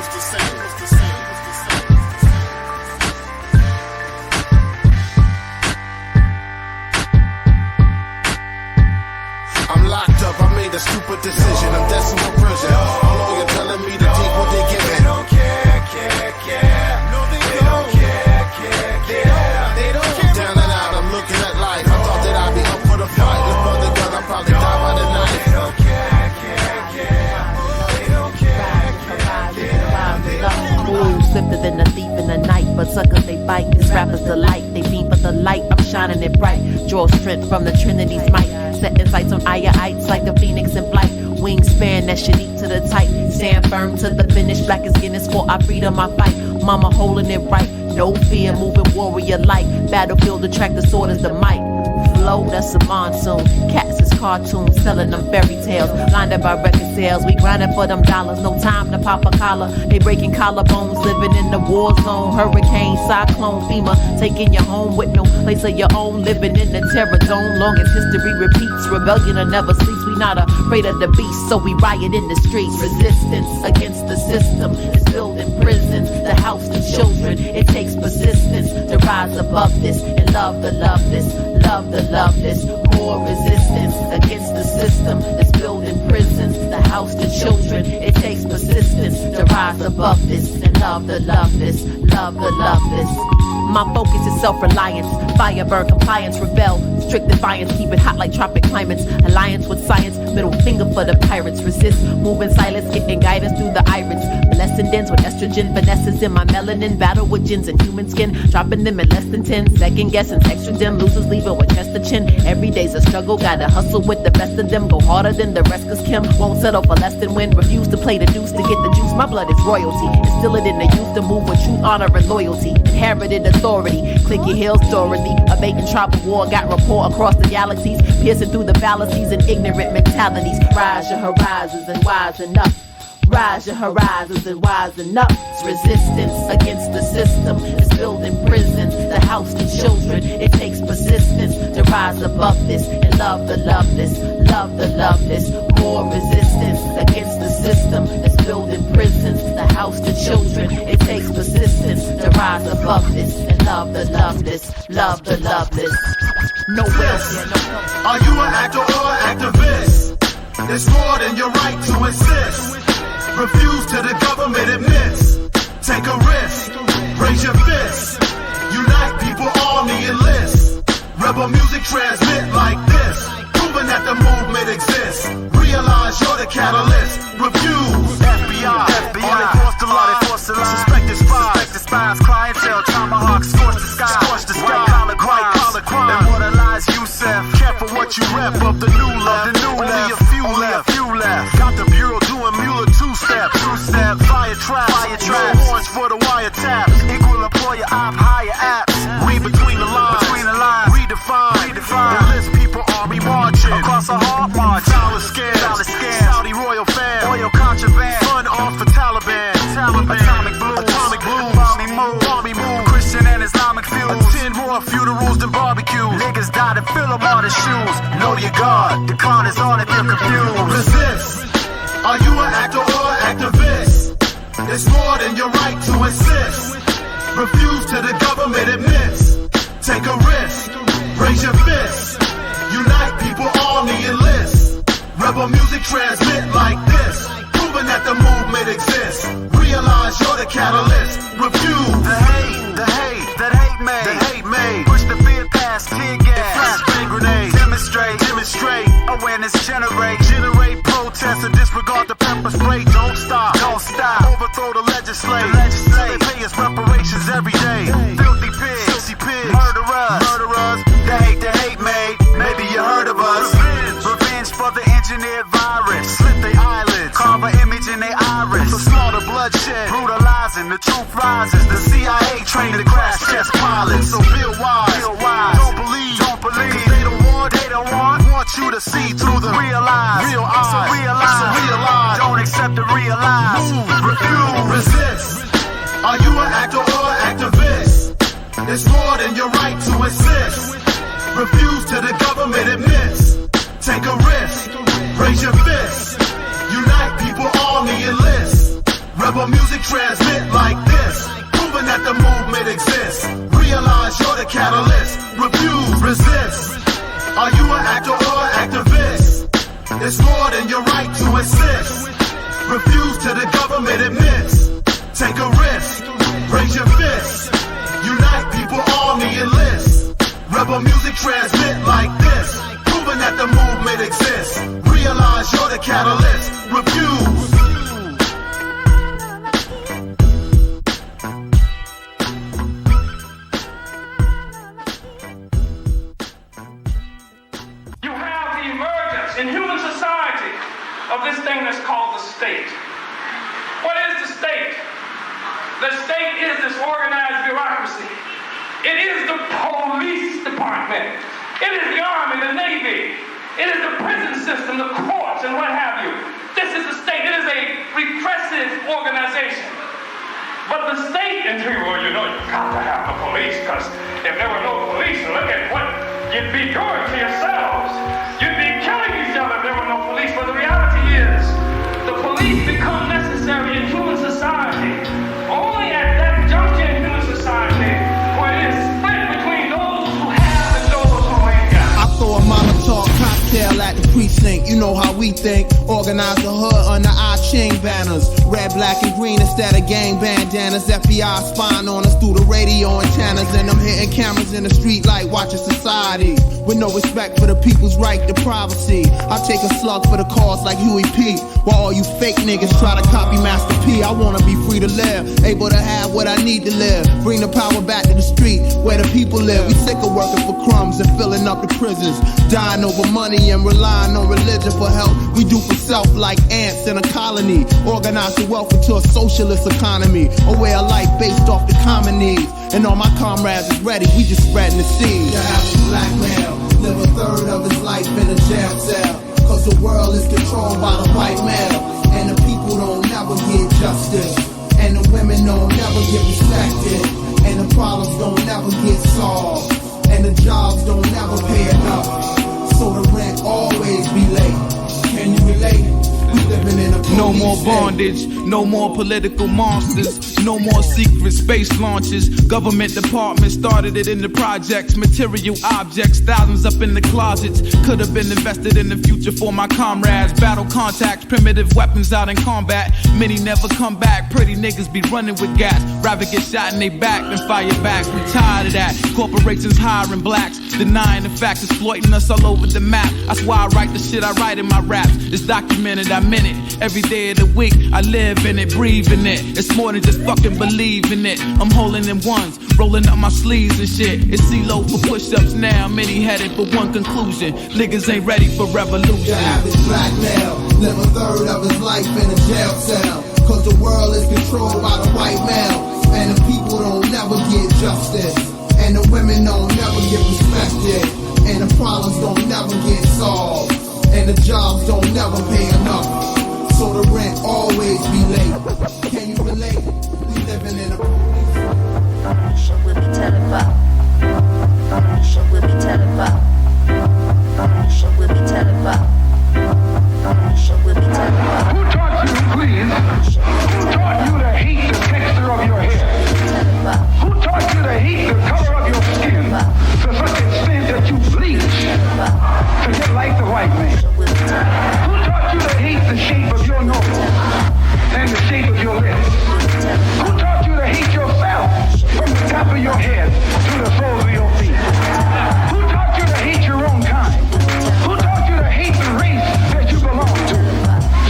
I'm locked up, I made a stupid decision. I'm destined for prison. All lawyer telling me to take what they give me. light, I'm shining it bright. Draw strength from the Trinity's might. Setting sights on higher heights like the phoenix in flight. Wingspan that's unique to the type. Stand firm to the finish, black as Guinness for our freedom, I fight. Mama holding it right, no fear, moving warrior like. Battlefield attract the sword as the mic. Flow, that's a monsoon. Cats is cartoons, selling them fairy tales. Blinded by record sales, we grinding for them dollars. No time to pop a collar. They breaking collarbones, living in the war zone. Hurricane, cyclone, FEMA, taking you home with no place of your own. Living in the terror zone, long as history repeats. Rebellion will never cease. We not afraid of the beast, so we riot in the streets. Resistance against the system is building prisons. The house, the children. It takes persistence to rise above this and love the loveless. Love the loveless, more resistance against the system that's building prisons. The house, the children, it takes persistence to rise above this and love the loveless, love the loveless. My focus is self-reliance, fire burn compliance, rebel, strict defiance, keep it hot like tropic climates. Alliance with science, middle finger for the pirates. Resist, move in silence, getting guidance through the iris. Blessing dens with estrogen, finesses in my melanin. Battle with gins and human skin, dropping them in less than 10. Second guessing, extra dim, losers leaving with chest to chin. Every day's a struggle, gotta hustle with the best of them. Go harder than the rest, cause Kim won't settle for less than win. Refuse to play the deuce to get the juice, my blood is royalty. Instill it in the youth to move with truth, honor, and loyalty. Inherited authority, click your heels, Dorothy. Abating tribal war, got rapport across the galaxies. Piercing through the fallacies and ignorant mentalities. Rise your horizons and wisen up. Rise your horizons and wisen up. It's resistance against the system. It's building prisons, the house, the children. It takes persistence to rise above this and love the loveless. Love the loveless. More resistance against the system. It's building prisons, the house, the children. It takes persistence to rise above this and love the loveless. Love the loveless. No welfare, no. Are you an actor or an activist? It's more than your right to insist. Refuse to the government admits. Take a risk, raise your fist. Unite people, army enlist. Rebel music transmit like this. Proving that the movement exists. Realize you're the catalyst. Refuse. FBI, all across the line. Suspected spies, clientele, tomahawk, scorch the sky. White collar crime. Immortalize Yusef. Careful what you rep of the new left. Only a few left. Got the bureau doing Mueller two-step. Fire trap. No warrants for the wiretaps. Equal employer op, higher apps. Read between the lines. Redefine. Enlist people, army marching across a hard march. Dollar scams. Saudi royal fam. Oil contraband. Fun off for Taliban. Atomic blue. Balmy move. Christian and Islamic feuds. Attend more funerals than barbecue. Niggas died and fill them all the shoes. Know your God. The con is on if you're confused. Resist. Are you an actor or an activist? It's more than your right to insist. Refuse to the government admits. Take a risk. Raise your fist. Unite people, army enlist. Rebel music transmit like this. Proving that the movement exists. Realize you're the catalyst. Refuse. The hate that hate made. Push the fear past, tear gas, flashbang grenades. Demonstrate. Awareness generate protest and disregard the pepper spray. Don't stop. Overthrow the legislate. They pay us reparations every day. Filthy pigs, murderers. The hate made. Maybe you heard of us. Revenge for the engineered virus. Slit their eyelids, carve an image in their iris. The slaughter, bloodshed, brutalizing. The truth rises. The CIA trained to crash test pilots. So feel wise. Don't believe. They don't want you to see through the real eyes. So realize. Don't accept the realize. Refuse. Resist. Are you an actor or an activist? It's more than your right to insist. Refuse to the government admits. Take a risk. Raise your fist. Unite people, army enlist. Rebel music transmit like this. Proving that the movement exists. Realize you're the catalyst. Refuse. Resist. Are you an actor or an activist? It's more than your right to insist. Refuse to the government admits. Take a risk. Raise your fist. Unite people, army enlist. Rebel music transmit like this. Proving that the movement exists. Realize you're the catalyst. Refuse. this thing that's called the state. What is the state? The state is this organized bureaucracy. It is the police department. It is the Army, the Navy. It is the prison system, the courts, and what have you. This is the state. It is a repressive organization. But the state, and people, you know, you've got to have the police, because if there were no police, look at what you'd be doing to yourselves. You'd be killing each other if there were no police. But the reality is, the police become necessary in human society only at that juncture in human society where it is split between those who have and those who ain't got. I throw a Molotov cocktail at the precinct. You know how we think. Organize the hood under our chain banners. Red, black, and green instead of gang bandanas. FBI spying on us through the radio antennas. And I'm hitting cameras in the street like watching society. With no respect for the people's right to privacy. I take a slug for the cause like Huey P. While all you fake niggas try to copy Master P. I wanna be free to live, able to have what I need to live. Bring the power back to the street where the people live. We sick of working for crumbs and filling up the prisons. Dying over money and relying on religion for help. We do for self like ants in a colony. Organize the wealth into a socialist economy. A way of life based off the common needs. And all my comrades is ready, we just spreading the seed. The average black male live a third of his life in a jail cell. Cause the world is controlled by the white male. And the people don't never get justice. And the women don't never get respected. And the problems don't never get solved. And the jobs don't never pay enough. So the rent always be late. Can you relate? We living in a no more bondage, no more political monsters, no more secret space launches. Government departments started it in the projects. Material objects, thousands up in the closets. Could have been invested in the future for my comrades. Battle contacts, primitive weapons out in combat. Many never come back. Pretty niggas be running with gas. Rather get shot in they back than fire back. We tired of that. Corporations hiring blacks, denying the facts, exploiting us all over the map. That's why I write the shit I write in my raps. It's documented, I'm in it. Every day of the week, I live in it, breathe in it. It's more than just fucking believing it. I'm holding in ones, rolling up my sleeves and shit. It's CeeLo for push-ups now, many headed for one conclusion. Niggas ain't ready for revolution. The average black male live a third of his life in a jail cell. Cause the world is controlled by the white male. And the people don't never get justice. And the women don't never get respected. And the problems don't never get solved. And the jobs don't never pay enough. So the rent always be late. Can you relate? We living in a shit we be telling about. Shit we be telling about. Shit we be telling about. Shit we be telling about. Who taught you, please? Who taught you to hate the texture of your hair? Who taught you to hate the color of your skin to such extent that you bleach to get like the white man? Who taught you to hate the shape of your nose and the shape of your lips? Who taught you to hate yourself from the top of your head to the soles of your feet? Who taught you to hate your own kind? Who taught you to hate the race that you belong to?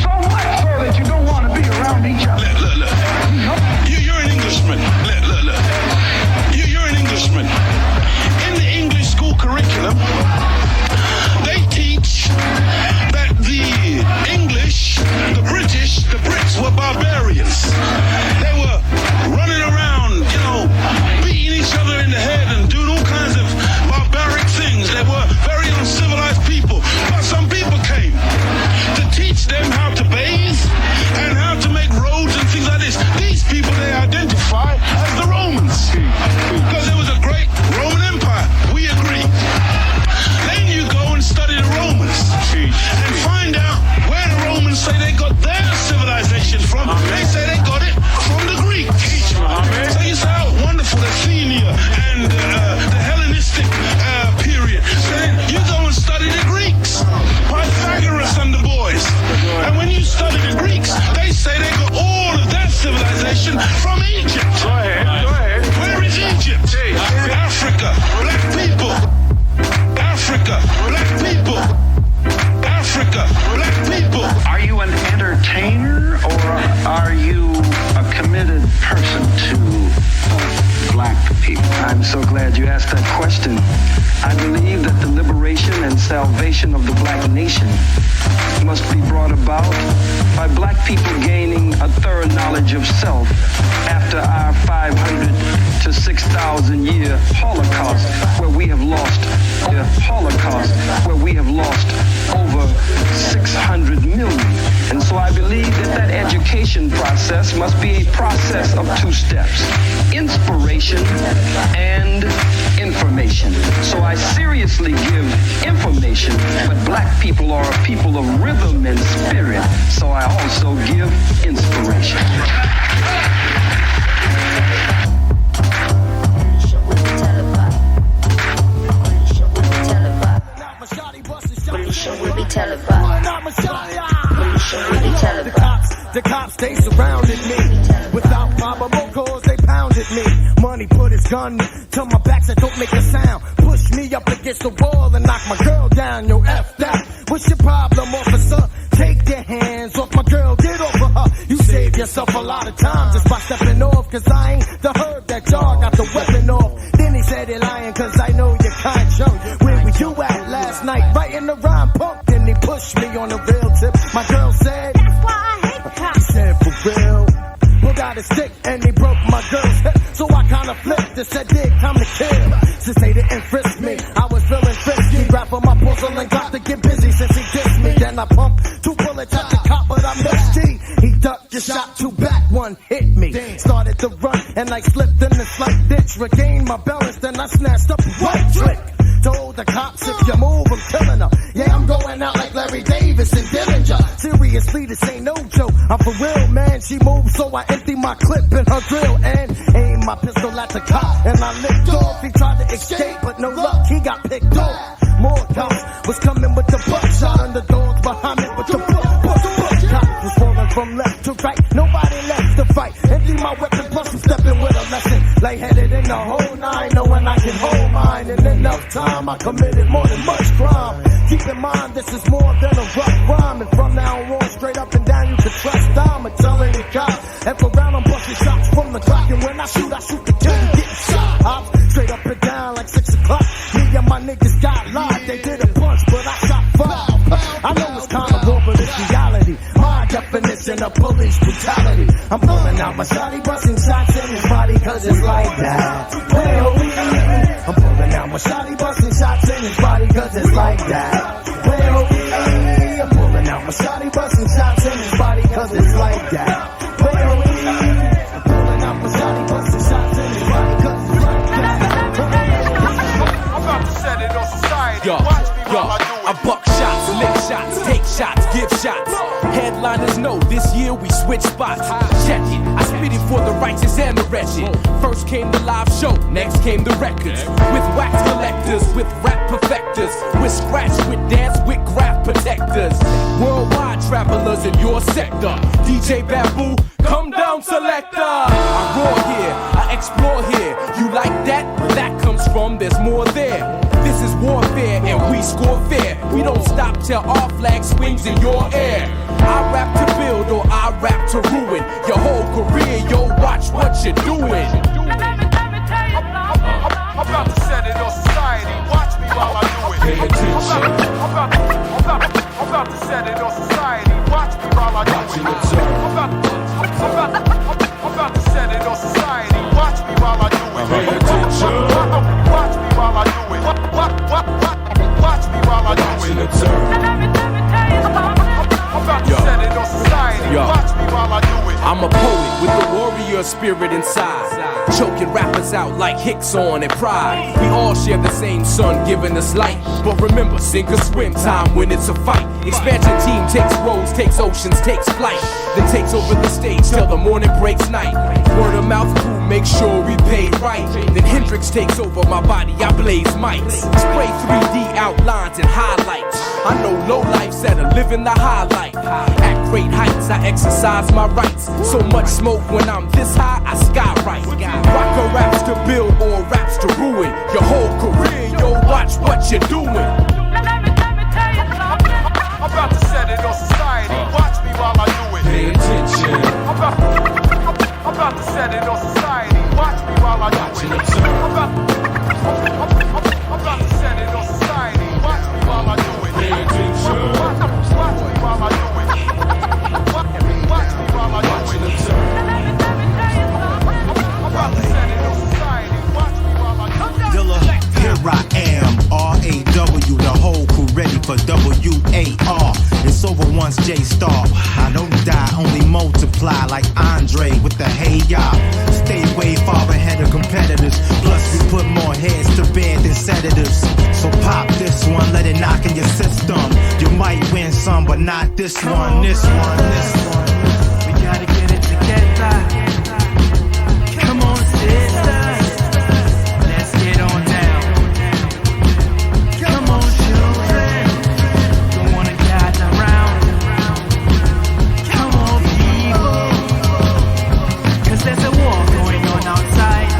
So much so that you don't want to be around each other. Look. You're an Englishman. Look. You're an Englishman. In the English school curriculum, they teach that the English, the British, the Brits were barbarians. They were running around, beating each other in the head and doing all kinds of barbaric things. They were very uncivilized people. But some people came to teach them how to bathe and how to make roads and things like this. These people they identify as the Romans because there was a great Roman Empire. We agree. Then you go and study the Romans and find out where the Romans say they got their civilization from. They say they got it from the Greeks. So you say, oh, wonderful, Athenia and the Hellenistic period. So then you go and study the Greeks, Pythagoras and the boys. And when you study the Greeks, they say they got all of their civilization from Egypt. Go ahead. Where is Egypt? Africa, black people. Africa, black people. Africa, black people. Are you an entertainer or are you a committed person to black people? I'm so glad you asked that question. I believe that the liberation and salvation of the black nation must be brought about by black people gaining a thorough knowledge of self after our 500 to 6,000 year Holocaust, where we have lost over 600 million. And so I believe that education process must be a process of two steps: inspiration and information. So I seriously give information, but black people are a people of rhythm and spirit, so I also give inspiration. Will be televised. The cops, they surrounded me. Without probable cause, they pounded me. Money put his gun to my back, said don't make a sound. Push me up against the wall and knock my girl down. Yo, F that. What's your problem, officer? Take your hands off my girl, get over her. You save yourself a lot of time just by stepping off, cause I ain't the herb that y'all got the weapon off. Then he said he lying, cause I know you're kind young. Where were you at last night? Right in the rhyme pump. Then he pushed me on the real tip. My girl said, that's why I hate cops. He said, for real. Pulled out a stick and he broke my girl's hip. So I kinda flipped and said, dig, time to kill. Since they didn't frisk me, I was feeling frisky. Grab for my porcelain got to get busy since he dissed me. Then I pumped 2 bullets at the cop, but I missed G. He ducked, just shot 2 back, 1 hit me. Started to run and I slipped in a slight ditch. Regained my balance, then I snatched up a right trick. Told the cops, if you move, I'm killing her. Yeah, I'm going out like Larry Davis and Dillinger. Seriously, this ain't no joke. I'm for real, man. She moved, so I empty my clip in her grill and aim my pistol at the cop. And I licked off. He tried to escape, but no luck. He got picked off. More cops was coming with the buckshot, and the dogs behind me with the buck. Cops was falling from left to right. Nobody left to fight. Empty my weapon, plus I'm stepping with a lesson. Lightheaded in the whole 9, knowing I can hold mine. And enough time, I committed more than much crime. Keep in mind, this is more than a rough rhyme. And from now on, straight up and down, you can trust I'm a telling the cops. And for round, I'm busting shots from the clock. And when I shoot the kill, you getting shot. Hops straight up and down like 6 o'clock. Me and my niggas got live. They did a bunch, but I shot 5. I know it's kind of raw, but it's reality. My definition of police brutality. I'm pulling out my shotty, busting shots in his body, cause it's like that. I'm pulling out my shotty, busting shots in his body, cause it's like that. I'm pulling out my shotty, busting shots in his body, cause it's like that. I'm pulling out my shotty, busting shots in his body, cause it's like that. I'm about to set it on society. Yo, I buck shots, lick shots, take shots, give shots. Headliners know this year we switch spots. Check it, I spit it for the righteous and the wretched. First came the live show, next came the records. With wax collectors, with rap perfecters, with scratch, with dance, with graph protectors. Worldwide travelers in your sector. DJ Bamboo, come down selector. I roar here, I explore here. You like that? Where that comes from, there's more there. This is warfare and we score fair. We don't stop till our flag swings in your air. I rap to build or I rap to ruin your whole career. Yo, watch what you're doing. I'm about to set it on society. Watch me while I do it. Pay attention. I'm about to set it on society. Watch me while I do it. I'm about to set it on society. Watch me while I do it. Pay attention. Watch me while I do it. Watch me while I do it. I'm about to set it on society. Watch me while I do it. I'm a poet with the warrior spirit inside, choking rappers out like Hicks on and Pride. We all share the same sun giving us light, but remember, sink or swim time when it's a fight. Expansion team takes roads, takes oceans, takes flight, then takes over the stage till the morning breaks night. Word of mouth crew, make sure we paid right. Then Hendrix takes over my body, I blaze mics, spray 3D outlines and highlights. I know low life's at a living the highlight. At great heights, I exercise my rights. So much smoke when I'm this high, I skywrite. Rocker raps to build or raps to ruin your whole career. Yo, watch what you're doing. I'm about to set it on society. Watch me while I do it. Pay attention. I'm about to set it on society. Watch me while I do it. I'm about to set it on society. Watch me while I do it. Pay attention. Watch me fly like Andre with the hey ya. Stay way far ahead of competitors. Plus we put more heads to bed than sedatives. So pop this one, let it knock in your system. You might win some, but not this one, this one, this one. We gotta get it together. Come on, sisters. Let's get on down. Come on, children. Don't wanna gather round. Come on, people. Cause there's a war going on outside.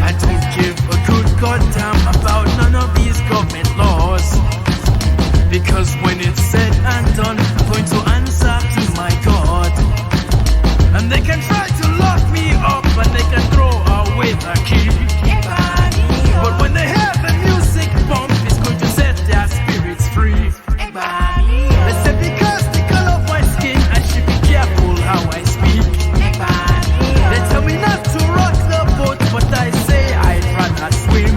I don't give a good goddamn about none of these government laws. Because when it's said and done, I'm going to answer to my God. And they can try to lock me up and they can throw away the key. But when they hear the music bump, it's going to set their spirits free. They say because the color of my skin, I should be careful how I speak. They tell me not to rock the boat, but I say I'd rather swim.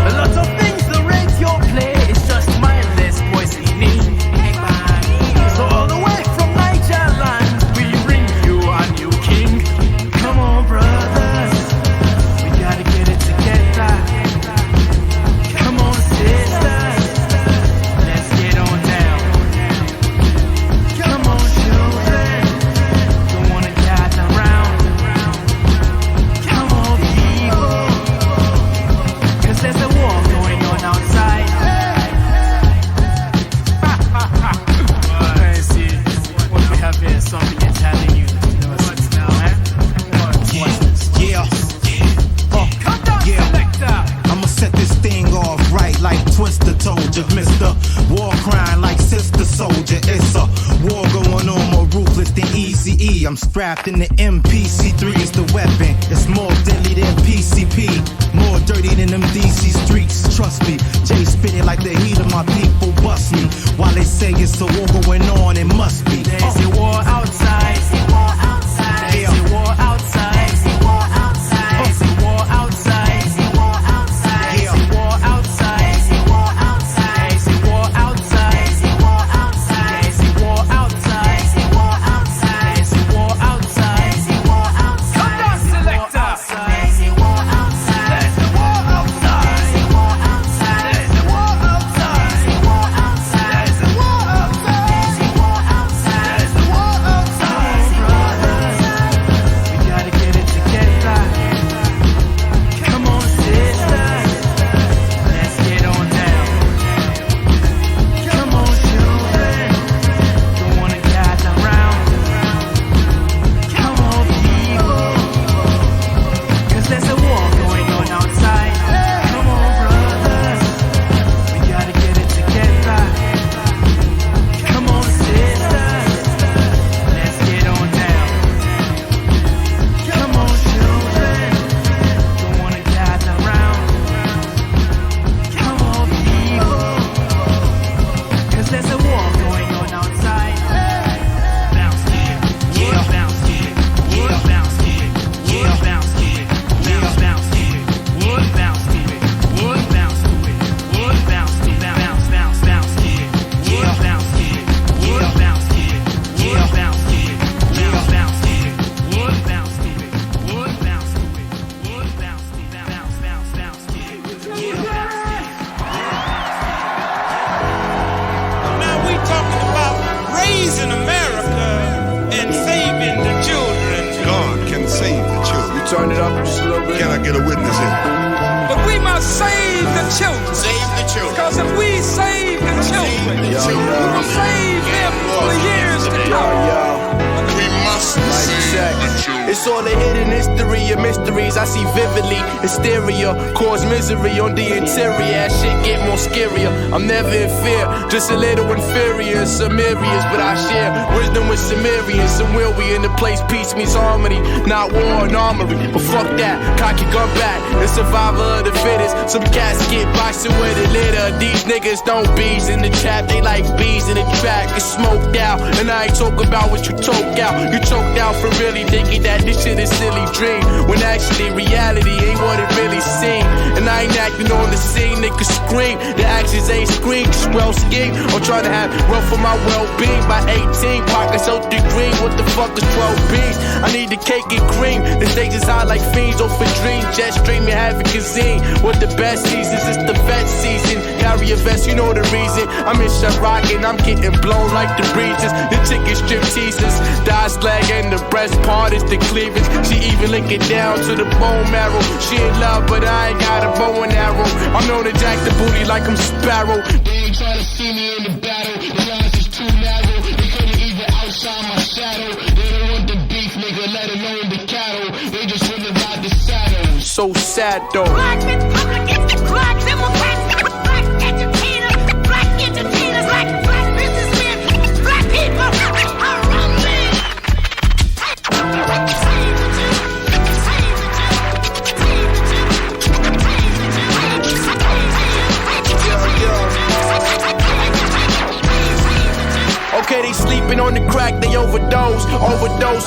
A lot of things the radio play is just mindless poisoning. So all the way from Niger land, we bring you a new king. Come on, brothers, we gotta get it together. Come on, sisters, let's get on down. Come on, children, don't wanna gather round. Come on, people, cause there's a war going on outside. See, what we have here is something Italian you. What's now, eh? Yeah. I'ma set this thing off right like Twister told you, Mr. War crying like Sister Soldier. It's a war going on more ruthless than Eazy-E. I'm strapped in the MPC3 is the weapon. It's more deadly than PCP, more dirty than them DC streets. Trust me, Jay spit it like the heat of my people bust me. While they say it's a war going on, it must be. There's a war outside. There's a war outside. There's a war outside. There's a war outside. There's a war outside. There's a war outside. There's a war outside. There's a war outside. There's a war outside. There's a war outside. There's a war outside. There's a war outside. There's a war outside. There's a war outside. Come down, selector. There's a war outside. There's a war outside. There's a war outside. There's a war outside. There's a war outside. There's a war outside. There's a war outside. There's a war outside. Brothers, we gotta get it together. Come on, sisters, let's get on down. Come on, children, don't wanna gather round. Come on, people, cause there's a war going on outside. Come on, brothers, we gotta get it together. Come on, sisters, let's get on down. Come on, children, don't wanna gather round. Come on, people, cause there's a war going on outside. Bounce to it, yeah, bounce to it, yeah, bounce to it, yeah, bounce to it, bounce, bounce to it, wood bounce to it, wood bounce to it, wood bounce to it, bounce, bounce, bounce to it, yeah, bounce to it, wood bounce to it, yeah, bounce to it, bounce, bounce to it, wood bounce to it, wood bounce to it, wood bounce to it, bounce, bounce, bounce to it, yeah, bounce to it. Now we talking about raising America and saving the children. God can save the children. You turn it up just a little bit. Can I get a witness here? But we must save the children. Save the children. Because if we save the children, we will save them for the years to come. We must save the children. It's all the hidden history of mysteries I see vividly. Hysteria cause misery on the interior. As shit get more scarier. I'm never in fear, just a little inferior in some areas, but I share wisdom with Sumerians. And will we in the place peace means harmony, not war and armory. But fuck that, cock your gun back. The survivor of the fittest. Some cats get boxing with a litter. These niggas don't bees in the trap, they like bees in the track. It's smoked out, and I ain't talking about what you choke out. You choked out for really thinking that this shit is silly dream, when actually reality ain't what it really seemed. And I ain't acting on the scene, niggas scream. The actions ain't scream, just well schemed. I'm trying to have wealth for my well-being. By 18, pockets silky green. What the fuck is 12 beans? I need the cake and cream. The stage is high like fiends over dream. Jet streaming, having cuisine. What the best seasons, it's the vet season. Carry a vest, you know the reason. I'm in Chirac and I'm getting blown like the breezes. The chicken strip teasers. Die slag and the breast part is the cleavage. She even lick it down to the bone marrow. She in love, but I ain't got a bow and arrow. I'm known to jack the booty like I'm Sparrow. They ain't try to see me in the battle. The lines is too narrow. They couldn't even outshine my shadow. They don't want the beef, nigga, let alone the cattle. They just wanna ride the saddle. So sad though. Black Republicans, black Democrats, black educators, black entertainers, black businessmen, black people around me. Okay, they sleeping on the crack, they overdose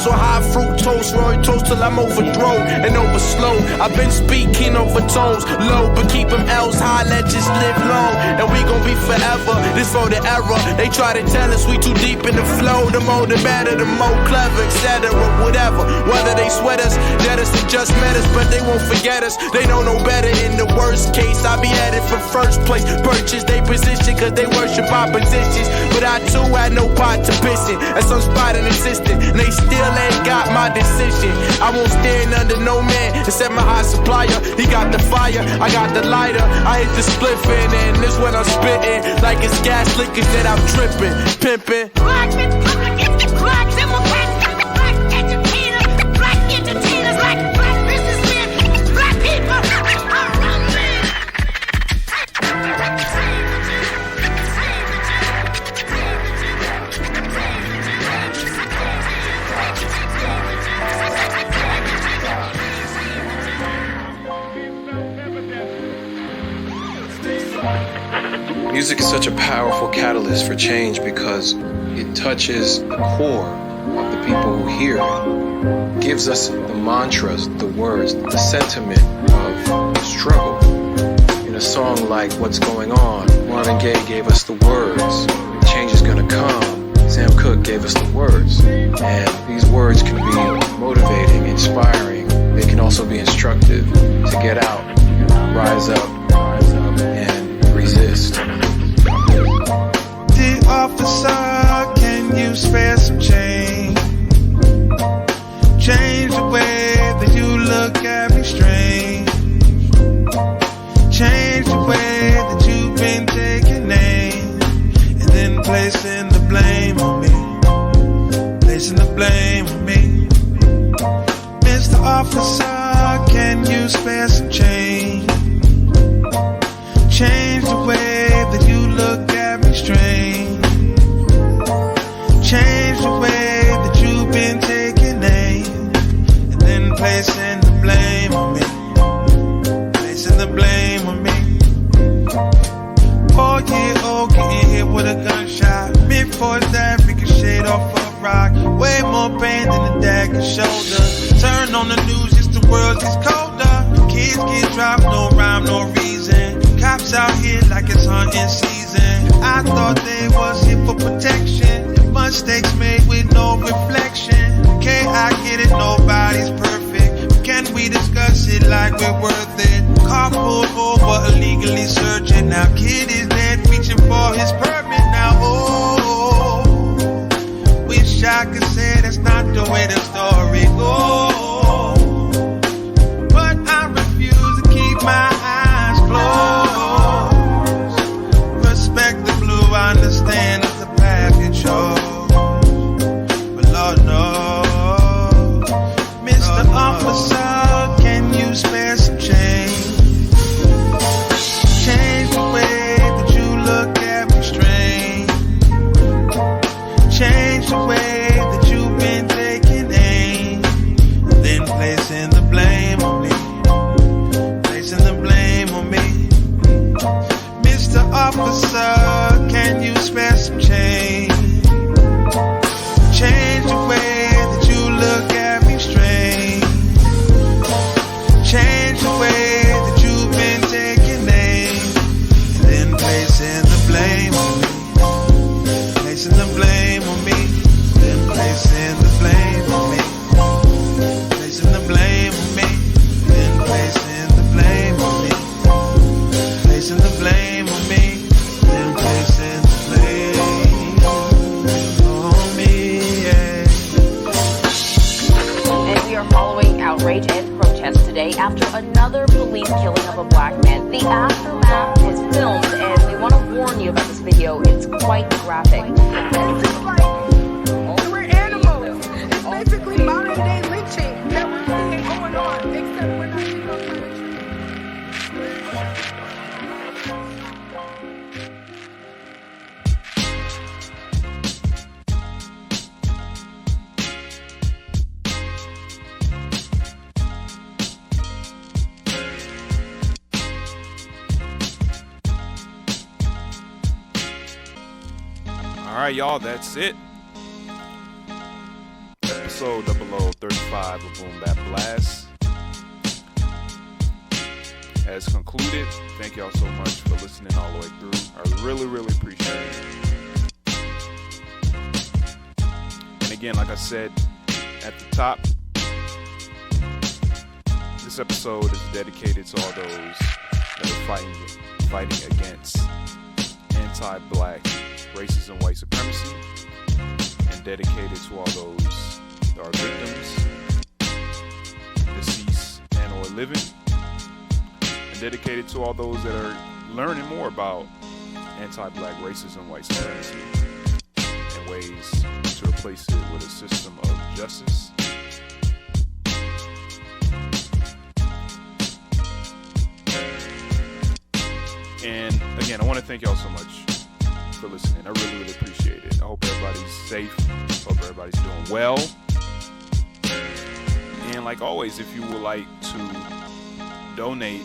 on high fructose, roy toast till I'm overthrown and overslow. I've been speaking over tones low, but keep them L's high, let just live long. And we gon' be forever, this for the era. They try to tell us we too deep in the flow. The more the better, the more clever, etc. Whatever, whether they sweat us, dead us, or just met us, but they won't forget us. They don't know better in the worst case. I be headed for first place, purchase they position, cause they worship oppositions. But I too had no pot to piss in, and some spot an assistant, and they still ain't got my decision. I won't stand under no man except my high supplier. He got the fire, I got the lighter. I hit the split fin, and this when I'm spitting like it's gas liquors that I'm tripping, pimping. Black Republicans, black Democrats, black educators, black entertainers, black businessmen, black people around me. Music is such a powerful catalyst for change because it touches the core of the people who hear it. It gives us the mantras, the words, the sentiment of struggle. In a song like What's Going On, Marvin Gaye gave us the words. Change is gonna come. Sam Cooke gave us the words. And these words can be motivating, inspiring. They can also be instructive to get out, rise up, and resist. The officer, can you spare some change? Change the way that you look at me strange. Change the way that you've been taking aim, and then placing the blame on me. Placing the blame on me. Mr. Officer, can you spare some change? Change the way that you look at me strange. Change the way that you've been taking aim, and then placing the blame on me. Placing the blame on me. 4-year-old getting hit with a gunshot. Mid-force that ricocheted off a rock. Way more pain than a dagger shoulder. Turn on the news, it's the world gets colder. Kids get dropped, no rhyme, no reason. Cops out here like it's hunting season. I thought they was here for protection. Mistakes made with no reflection. Okay, I get it, nobody's perfect. Can we discuss it like we're worth it? Car pulled over, illegally searching. Now kid is dead, reaching for his permit. Now wish I could say that's not the way the story goes, but I refuse to keep my eyes closed. Respect the blue, I understand it's the path you chose. Mr. Officer, can you spare some change? Change the way that you look at me strange. Change the way that you've been taking aim, and then placing the blame on me. Placing the blame on me. Mr. Officer, can you spare some change? Change the way that you look at me strange. Change the way that you've been taking aim, and then placing the blame on me. Placing the blame on me. Then after another police killing of a black man. The aftermath was filmed, and we want to warn you about this video. It's quite graphic. We're animals. It's basically modern day lynching that we're seeing going on, except we're not seeing no All right, y'all, that's it. Episode 0035 of Boombap Blast has concluded. Thank y'all so much for listening all the way through. I really, really appreciate it. And again, like I said at the top, this episode is dedicated to all those that are fighting against anti-black racism, white supremacy, and dedicated to all those that are victims, deceased and or living, and dedicated to all those that are learning more about anti-black racism, white supremacy, and ways to replace it with a system of justice. And again, I want to thank y'all so much for listening. I really, really appreciate it. I hope everybody's safe. Hope everybody's doing well. And like always, if you would like to donate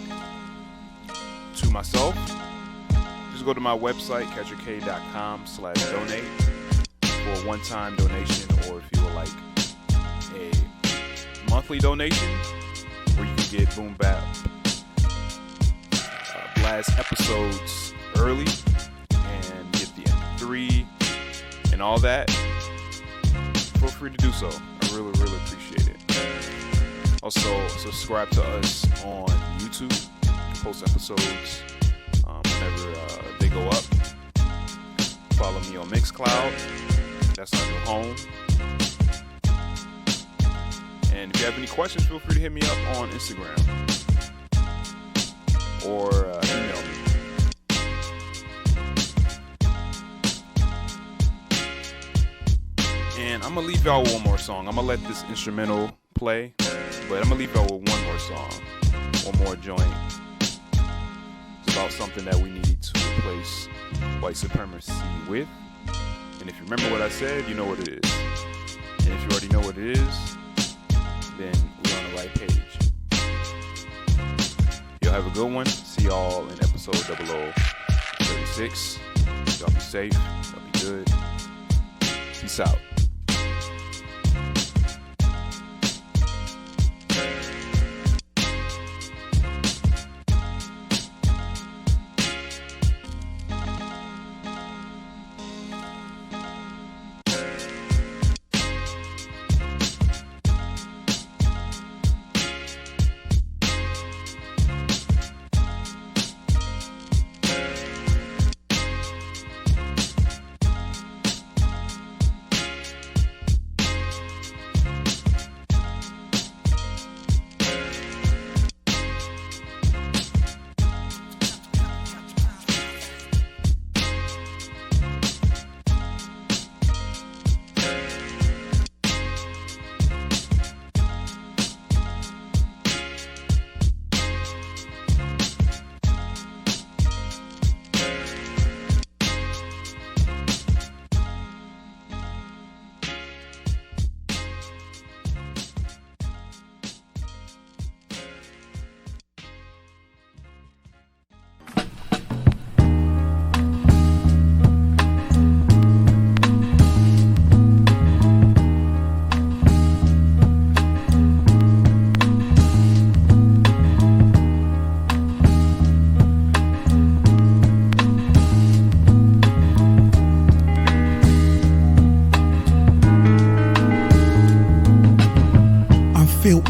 to myself, just go to my website, catcherk.com/donate for a one-time donation, or if you would like a monthly donation where you can get Boombap Blast episodes early and get the MP3 and all that, feel free to do so. I really, really appreciate it. Also, subscribe to us on YouTube. Post episodes whenever they go up. Follow me on Mixcloud. That's our new home. And if you have any questions, feel free to hit me up on Instagram or email me. And I'm gonna leave y'all with one more song. I'm gonna let this instrumental play, but I'm gonna leave y'all with one more song, one more joint. It's about something that we need to replace white supremacy with. And if you remember what I said, you know what it is. And if you already know what it is, then we're on the right page. Y'all have a good one. See y'all in episode 0036. Y'all be safe. Y'all be good. Peace out.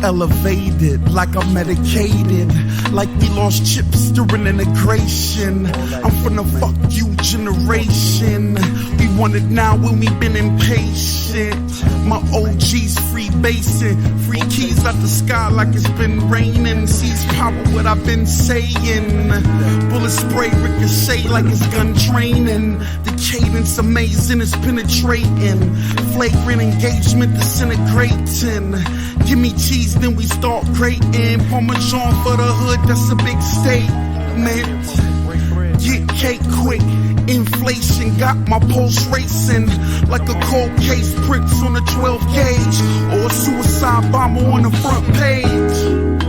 Elevated, like I'm medicated, like we lost chips during integration. I'm from the fuck you generation. We want it now when we been impatient. My OG's free basing, free keys out the sky like it's been raining. Seize power, what I've been saying. Bullet spray ricochet like it's gun training. The cadence amazing, it's penetrating. Flagrant engagement disintegrating. Give me cheese, then we start grating. Parmesan for the hood, that's a big statement. Get cake quick. Inflation got my pulse racing like a cold case, pricks on a 12 gauge or a suicide bomber on the front page.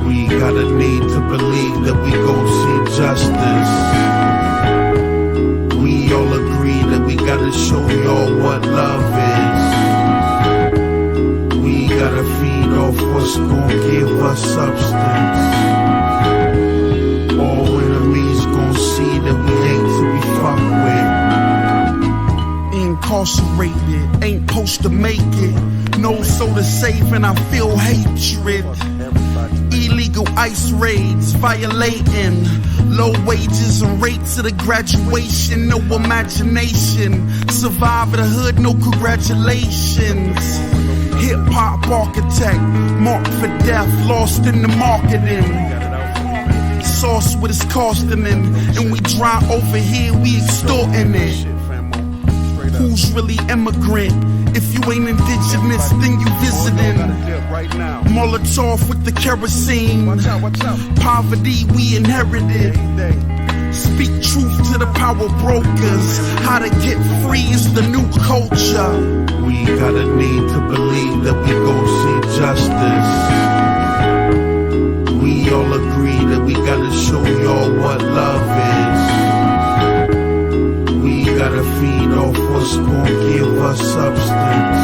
We got a need to believe that we gon' see justice. We all agree that we gotta show y'all what love is. We gotta feed off what's gon' give us substance. All enemies gon' see that we ain't to be fucked with. Incarcerated, ain't supposed to make it. No soul to save and I feel hatred. Illegal ICE raids, violating low wages and rates of the graduation. No imagination, survive the hood, no congratulations. Hip-hop architect, marked for death, lost in the marketing. Sauce with its costing in, and we dry over here, we extorting it. Who's really immigrant? If you ain't indigenous, then you visiting. Molotov with the kerosene. Poverty we inherited. Speak truth to the power brokers. How to get free is the new culture. We got a need to believe that we gon' see justice. We all agree that we gotta show y'all what love is. We gotta feed off what's gon' give us substance.